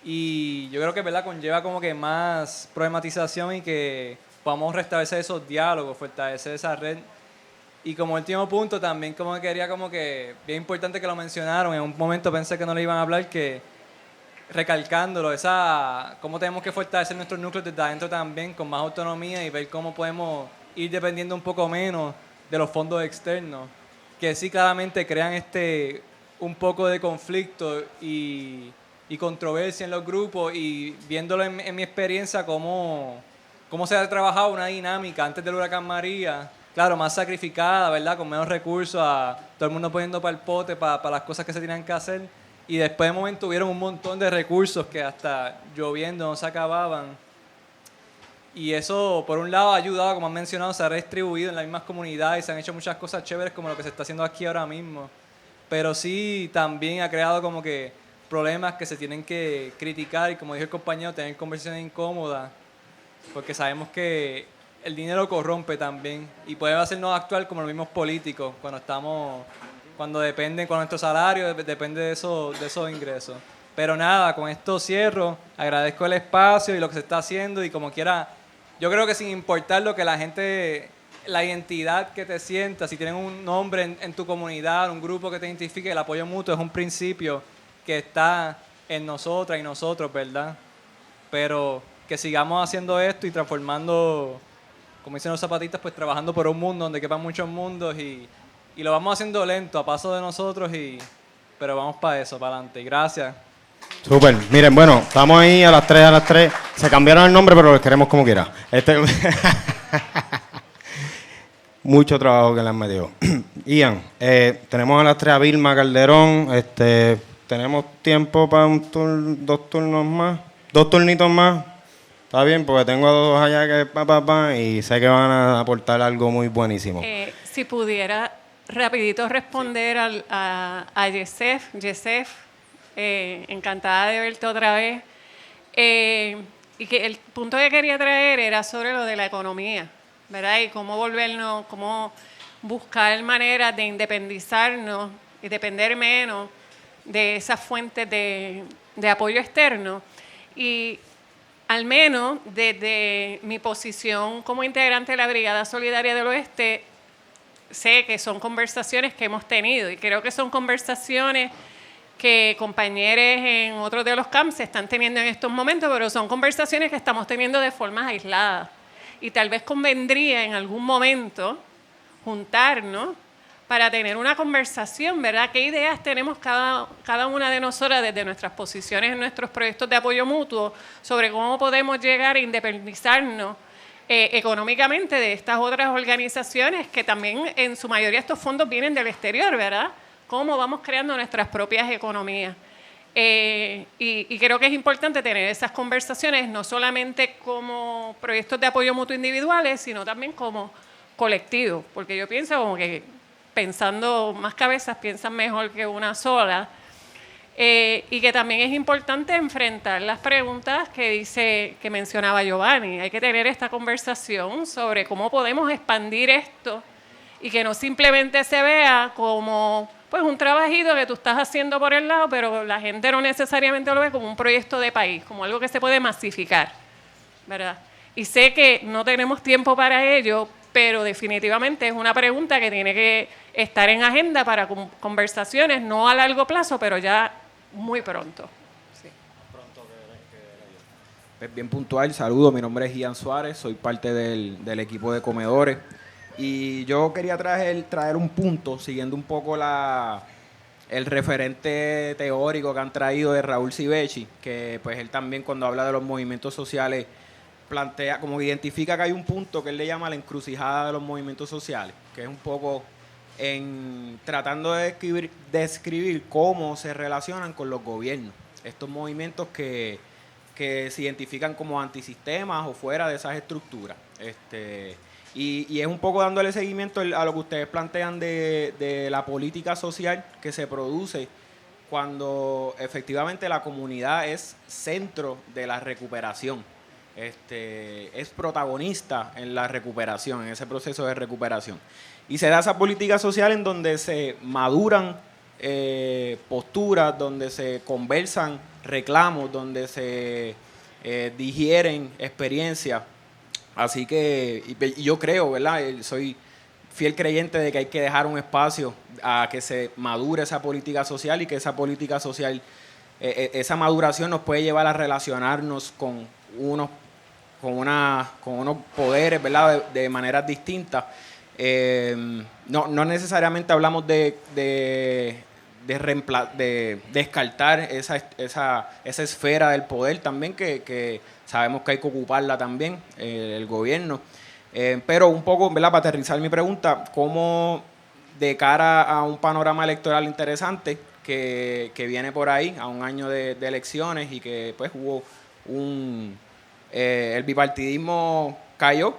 Y yo creo que, ¿verdad?, conlleva como que más problematización y que podamos restablecer esos diálogos, fortalecer esa red. Y como último punto también como que quería como que, bien importante que lo mencionaron, en un momento pensé que no le iban a hablar, que recalcándolo, cómo tenemos que fortalecer nuestros núcleos desde adentro también, con más autonomía y ver cómo podemos ir dependiendo un poco menos de los fondos externos, que sí claramente crean un poco de conflicto y controversia en los grupos, y viéndolo en mi experiencia cómo se ha trabajado una dinámica antes del huracán María, claro, más sacrificada, ¿verdad?, con menos recursos, a todo el mundo poniendo para el pote, para las cosas que se tenían que hacer, y después de momento tuvieron un montón de recursos que hasta lloviendo no se acababan. Y eso, por un lado, ha ayudado, como han mencionado, se ha redistribuido en las mismas comunidades y se han hecho muchas cosas chéveres como lo que se está haciendo aquí ahora mismo. Pero sí, también ha creado como que problemas que se tienen que criticar y, como dijo el compañero, tener conversaciones incómodas, porque sabemos que el dinero corrompe también y puede hacernos actuar como los mismos políticos cuando dependen, con nuestro salario depende de esos ingresos. Pero nada, con esto cierro, agradezco el espacio y lo que se está haciendo, y como quiera, yo creo que sin importar lo que la gente, la identidad que te sientas, si tienen un nombre en tu comunidad, un grupo que te identifique, el apoyo mutuo es un principio que está en nosotras y nosotros, ¿verdad? Pero que sigamos haciendo esto y transformando, como dicen los zapatistas, pues trabajando por un mundo donde quepan muchos mundos, y lo vamos haciendo lento, a paso de nosotros, pero vamos para eso, para adelante. Gracias. Súper. Miren, bueno, estamos ahí a las 3. Se cambiaron el nombre, pero los queremos como quiera. Mucho trabajo que le han metido. Ian, tenemos a las 3 a Vilma Calderón. Tenemos tiempo para dos turnitos más. Está bien, porque tengo a dos allá que y sé que van a aportar algo muy buenísimo. Si pudiera rapidito responder a Yesef. Encantada de verte otra vez. Y que el punto que quería traer era sobre lo de la economía, ¿verdad? Y cómo buscar maneras de independizarnos y depender menos de esas fuentes de apoyo externo. Y al menos desde mi posición como integrante de la Brigada Solidaria del Oeste, sé que son conversaciones que hemos tenido, y creo que son conversaciones que compañeros en otros de los camps se están teniendo en estos momentos, pero son conversaciones que estamos teniendo de forma aislada. y tal vez convendría en algún momento juntarnos para tener una conversación, ¿verdad? ¿Qué ideas tenemos cada una de nosotras desde nuestras posiciones en nuestros proyectos de apoyo mutuo sobre cómo podemos llegar a independizarnos económicamente de estas otras organizaciones que también en su mayoría estos fondos vienen del exterior, ¿verdad? ¿Cómo vamos creando nuestras propias economías? Y creo que es importante tener esas conversaciones no solamente como proyectos de apoyo mutuo individuales, sino también como colectivos, porque yo pienso como que pensando más cabezas piensan mejor que una sola, y que también es importante enfrentar las preguntas que mencionaba Giovanni. Hay que tener esta conversación sobre cómo podemos expandir esto y que no simplemente se vea como pues un trabajito que tú estás haciendo por el lado, pero la gente no necesariamente lo ve como un proyecto de país, como algo que se puede masificar, ¿verdad? Y sé que no tenemos tiempo para ello, pero definitivamente es una pregunta que tiene que estar en agenda para conversaciones, no a largo plazo, pero ya muy pronto. Sí. Pues bien puntual, saludos, mi nombre es Ian Suárez, soy parte del equipo de comedores. Y yo quería traer un punto, siguiendo un poco el referente teórico que han traído de Raúl Civechi, que pues él también cuando habla de los movimientos sociales plantea, como que identifica que hay un punto que él le llama la encrucijada de los movimientos sociales, que es un poco tratando de describir cómo se relacionan con los gobiernos, estos movimientos que se identifican como antisistemas o fuera de esas estructuras. Y es un poco dándole seguimiento a lo que ustedes plantean de la política social que se produce cuando efectivamente la comunidad es centro de la recuperación. Es protagonista en la recuperación, en ese proceso de recuperación. Y se da esa política social en donde se maduran posturas, donde se conversan reclamos, donde se digieren experiencias. Así que y yo creo, ¿verdad? Soy fiel creyente de que hay que dejar un espacio a que se madure esa política social y que esa política social, esa maduración nos puede llevar a relacionarnos con unos poderes, ¿verdad? De maneras distintas. No necesariamente hablamos de descartar esa esfera del poder también, que sabemos que hay que ocuparla también, el gobierno. Pero un poco, ¿verdad? Para aterrizar mi pregunta, ¿cómo de cara a un panorama electoral interesante que viene por ahí, a un año de elecciones y que pues hubo el bipartidismo cayó,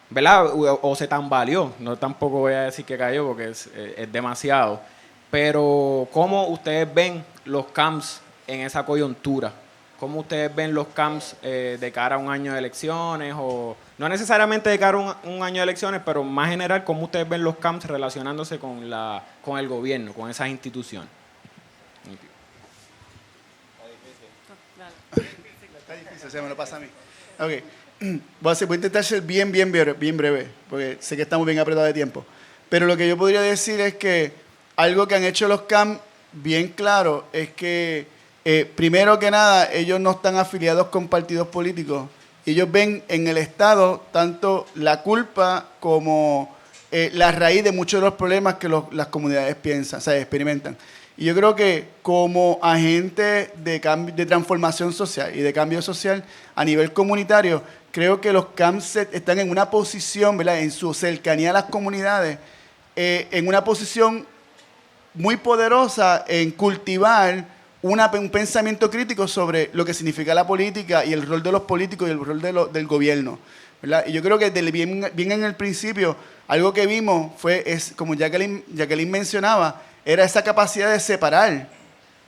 ¿verdad? O se tambaleó, no tampoco voy a decir que cayó porque es demasiado, pero ¿cómo ustedes ven los camps en esa coyuntura? ¿Cómo ustedes ven los camps de cara a un año de elecciones? O no necesariamente de cara a un año de elecciones, pero más general, ¿cómo ustedes ven los camps relacionándose con el gobierno, con esas instituciones? Está difícil, se me lo pasa a mí. Ok. Voy a intentar ser bien breve, porque sé que estamos bien apretados de tiempo. Pero lo que yo podría decir es que algo que han hecho los CAM bien claro es que, primero que nada, ellos no están afiliados con partidos políticos. Ellos ven en el Estado tanto la culpa como la raíz de muchos de los problemas que las comunidades piensan, o sea, experimentan. Y yo creo que como agente de transformación social y de cambio social a nivel comunitario, creo que los CAMS están en una posición, ¿verdad?, en su cercanía a las comunidades, en una posición muy poderosa en cultivar un pensamiento crítico sobre lo que significa la política y el rol de los políticos y el rol del gobierno, ¿verdad? Y yo creo que bien en el principio, algo que vimos como Jacqueline mencionaba, era esa capacidad de separar,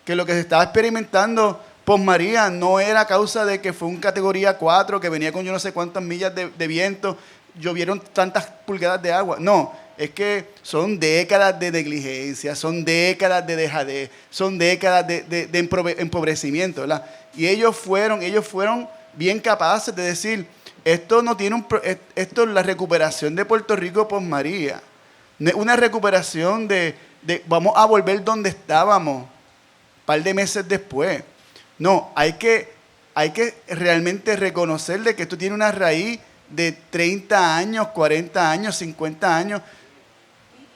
que lo que se estaba experimentando post-María no era a causa de que fue un categoría 4, que venía con yo no sé cuántas millas de viento, llovieron tantas pulgadas de agua. No, es que son décadas de negligencia, son décadas de dejadez, son décadas de empobrecimiento, ¿verdad? Y ellos fueron bien capaces de decir, esto esto es la recuperación de Puerto Rico post-María. No es una recuperación de vamos a volver donde estábamos un par de meses después. No, hay que hay que realmente reconocer de que esto tiene una raíz de 30 años, 40 años, 50 años,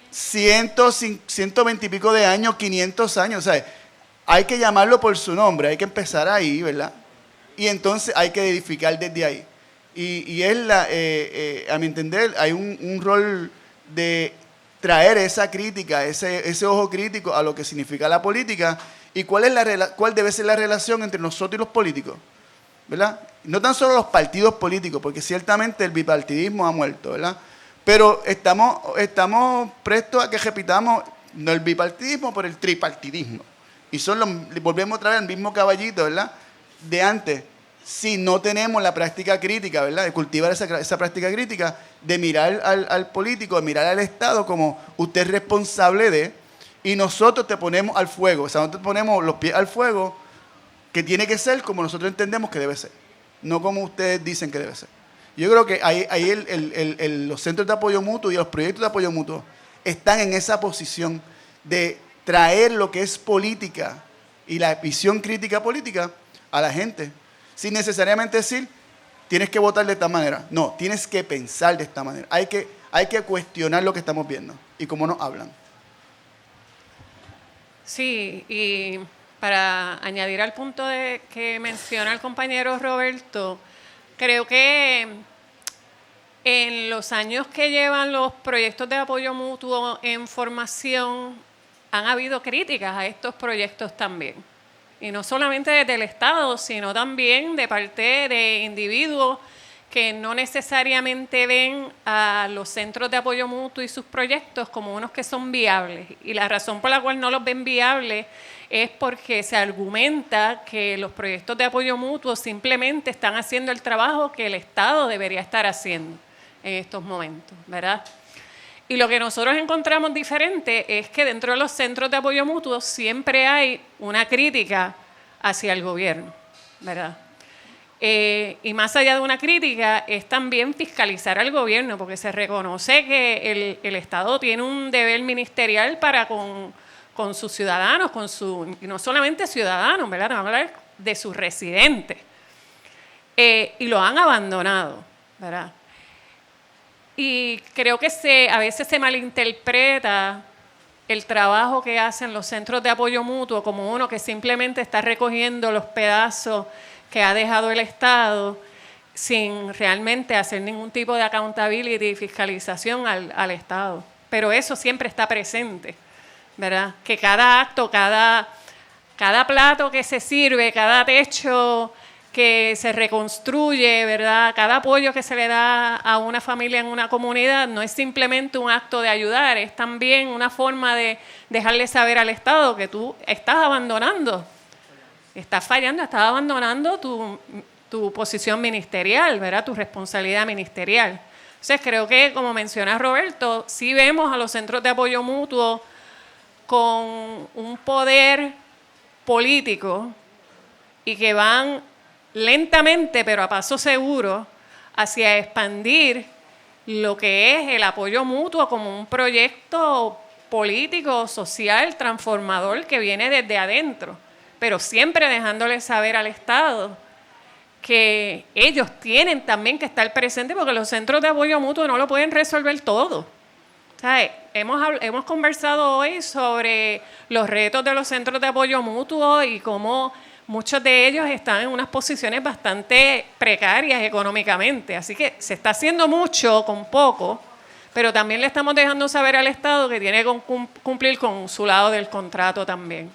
120 y pico de años, 500 años. O sea, hay que llamarlo por su nombre, hay que empezar ahí, ¿verdad? Y entonces hay que edificar desde ahí. Y es a mi entender, hay un rol de traer esa crítica, ese ojo crítico a lo que significa la política y cuál debe ser la relación entre nosotros y los políticos, ¿verdad? No tan solo los partidos políticos, porque ciertamente el bipartidismo ha muerto, ¿verdad? Pero estamos prestos a que repitamos no el bipartidismo, pero el tripartidismo. Y volvemos otra vez al mismo caballito, ¿verdad? De antes. Si no tenemos la práctica crítica, ¿verdad? De cultivar esa práctica crítica, de mirar al político, de mirar al Estado como usted es responsable de, y nosotros te ponemos al fuego. O sea, nosotros ponemos los pies al fuego, que tiene que ser como nosotros entendemos que debe ser, no como ustedes dicen que debe ser. Yo creo que ahí los centros de apoyo mutuo y los proyectos de apoyo mutuo están en esa posición de traer lo que es política y la visión crítica política a la gente, sin necesariamente decir, tienes que votar de esta manera. No, tienes que pensar de esta manera. Hay que cuestionar lo que estamos viendo y cómo nos hablan. Sí, y para añadir al punto que menciona el compañero Roberto, creo que en los años que llevan los proyectos de apoyo mutuo en formación, han habido críticas a estos proyectos también. Y no solamente desde el Estado, sino también de parte de individuos que no necesariamente ven a los centros de apoyo mutuo y sus proyectos como unos que son viables. Y la razón por la cual no los ven viables es porque se argumenta que los proyectos de apoyo mutuo simplemente están haciendo el trabajo que el Estado debería estar haciendo en estos momentos, ¿verdad? Y lo que nosotros encontramos diferente es que dentro de los centros de apoyo mutuo siempre hay una crítica hacia el gobierno, ¿verdad? Y más allá de una crítica es también fiscalizar al gobierno, porque se reconoce que el Estado tiene un deber ministerial para con sus ciudadanos, y no solamente ciudadanos, ¿verdad? Vamos a hablar de sus residentes. Y lo han abandonado, ¿verdad? Y creo que a veces se malinterpreta el trabajo que hacen los centros de apoyo mutuo como uno que simplemente está recogiendo los pedazos que ha dejado el Estado sin realmente hacer ningún tipo de accountability y fiscalización al Estado. Pero eso siempre está presente, ¿verdad? Que cada acto, cada plato que se sirve, cada techo que se reconstruye, ¿verdad? Cada apoyo que se le da a una familia en una comunidad no es simplemente un acto de ayudar, es también una forma de dejarle saber al Estado que tú estás abandonando, estás fallando, estás abandonando tu posición ministerial, ¿verdad? Tu responsabilidad ministerial. Entonces creo que, como menciona Roberto, sí vemos a los centros de apoyo mutuo con un poder político y que van lentamente, pero a paso seguro, hacia expandir lo que es el apoyo mutuo como un proyecto político, social, transformador que viene desde adentro, pero siempre dejándole saber al Estado que ellos tienen también que estar presentes porque los centros de apoyo mutuo no lo pueden resolver todo. ¿Sabe? Hemos conversado hoy sobre los retos de los centros de apoyo mutuo y cómo muchos de ellos están en unas posiciones bastante precarias económicamente. Así que se está haciendo mucho con poco, pero también le estamos dejando saber al Estado que tiene que cumplir con su lado del contrato también.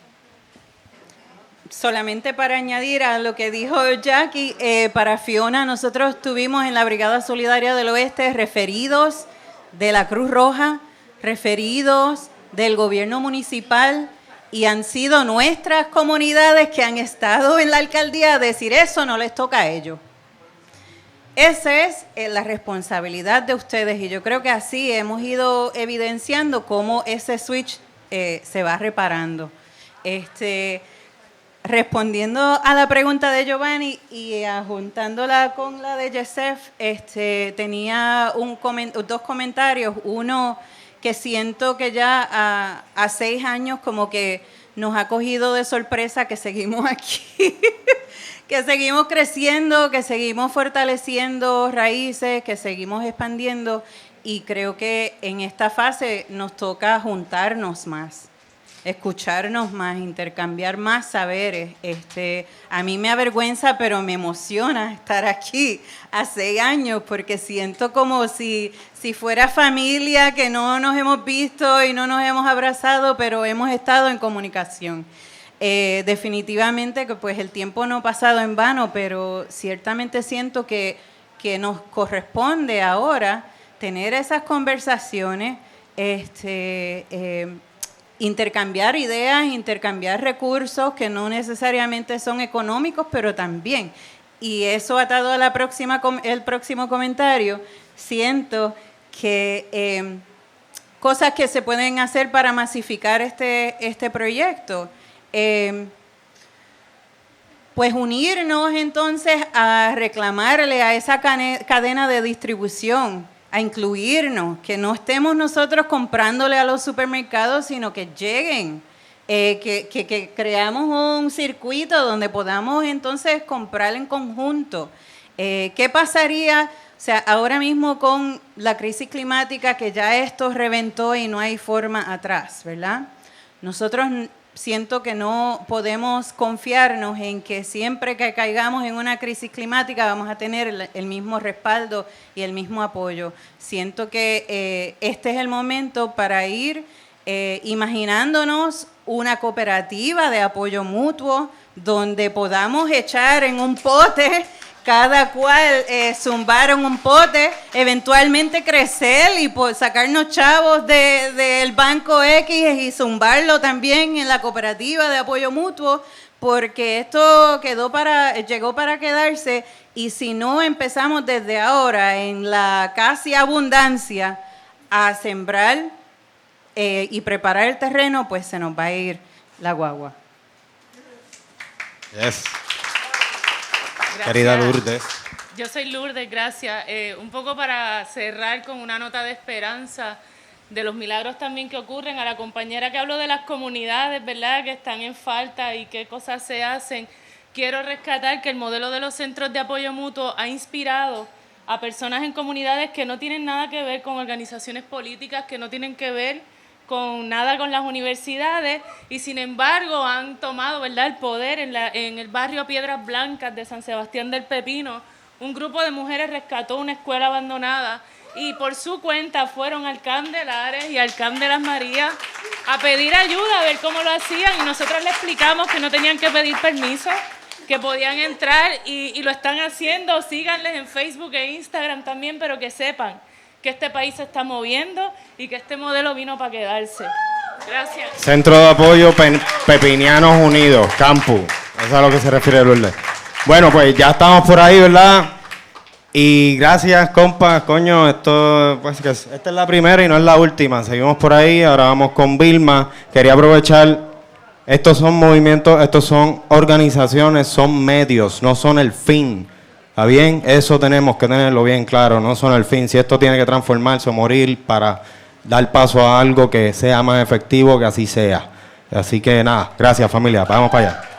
Solamente para añadir a lo que dijo Jackie, para Fiona, nosotros tuvimos en la Brigada Solidaria del Oeste referidos de la Cruz Roja, referidos del gobierno municipal, y han sido nuestras comunidades que han estado en la alcaldía a decir eso no les toca a ellos. Esa es la responsabilidad de ustedes y yo creo que así hemos ido evidenciando cómo ese switch se va reparando. Respondiendo a la pregunta de Giovanni y juntándola con la de Yesef, tenía dos comentarios. Uno, que siento que ya a 6 años como que nos ha cogido de sorpresa que seguimos aquí. que seguimos creciendo, que seguimos fortaleciendo raíces, que seguimos expandiendo, y creo que en esta fase nos toca juntarnos más, escucharnos más, intercambiar más saberes. A mí me avergüenza, pero me emociona estar aquí a 6 años, porque siento como si fuera familia, que no nos hemos visto y no nos hemos abrazado, pero hemos estado en comunicación. Definitivamente que pues el tiempo no ha pasado en vano, pero ciertamente siento que nos corresponde ahora tener esas conversaciones, intercambiar ideas, intercambiar recursos que no necesariamente son económicos, pero también. Y eso atado a el próximo comentario, siento que cosas que se pueden hacer para masificar este proyecto. Pues unirnos entonces a reclamarle a esa cadena de distribución, a incluirnos, que no estemos nosotros comprándole a los supermercados, sino que lleguen, que creamos un circuito donde podamos entonces comprar en conjunto. ¿Qué pasaría? O sea, ahora mismo con la crisis climática, que ya esto reventó y no hay forma atrás, ¿verdad? Nosotros siento que no podemos confiarnos en que siempre que caigamos en una crisis climática vamos a tener el mismo respaldo y el mismo apoyo. Siento que este es el momento para ir imaginándonos una cooperativa de apoyo mutuo donde podamos echar en un pote, cada cual zumbar en un pote, eventualmente crecer y sacarnos chavos del banco X y zumbarlo también en la cooperativa de apoyo mutuo, porque esto llegó para quedarse, y si no empezamos desde ahora en la casi abundancia a sembrar y preparar el terreno, pues se nos va a ir la guagua. Yes. Querida Lourdes. Yo soy Lourdes, gracias. Un poco para cerrar con una nota de esperanza de los milagros también que ocurren, a la compañera que habló de las comunidades, ¿verdad?, que están en falta y qué cosas se hacen. Quiero rescatar que el modelo de los centros de apoyo mutuo ha inspirado a personas en comunidades que no tienen nada que ver con organizaciones políticas, que no tienen que ver con nada con las universidades, y sin embargo han tomado, ¿verdad?, el poder en el barrio Piedras Blancas de San Sebastián del Pepino. Un grupo de mujeres rescató una escuela abandonada y por su cuenta fueron al CAM de Lares y al CAM de Las Marías a pedir ayuda, a ver cómo lo hacían, y nosotros les explicamos que no tenían que pedir permiso, que podían entrar y lo están haciendo. Síganles en Facebook e Instagram también, pero que sepan que este país se está moviendo y que este modelo vino para quedarse. Gracias. Centro de Apoyo Pepinianos Unidos, Campus. Eso es a lo que se refiere Lourdes. Bueno, pues ya estamos por ahí, ¿verdad? Y gracias, compas. Coño, esta es la primera y no es la última. Seguimos por ahí, ahora vamos con Vilma. Quería aprovechar, estos son movimientos, estos son organizaciones, son medios, no son el fin. ¿Está bien? Eso tenemos que tenerlo bien claro, no son el fin. Si esto tiene que transformarse o morir para dar paso a algo que sea más efectivo, que así sea. Así que nada, gracias familia, vamos para allá.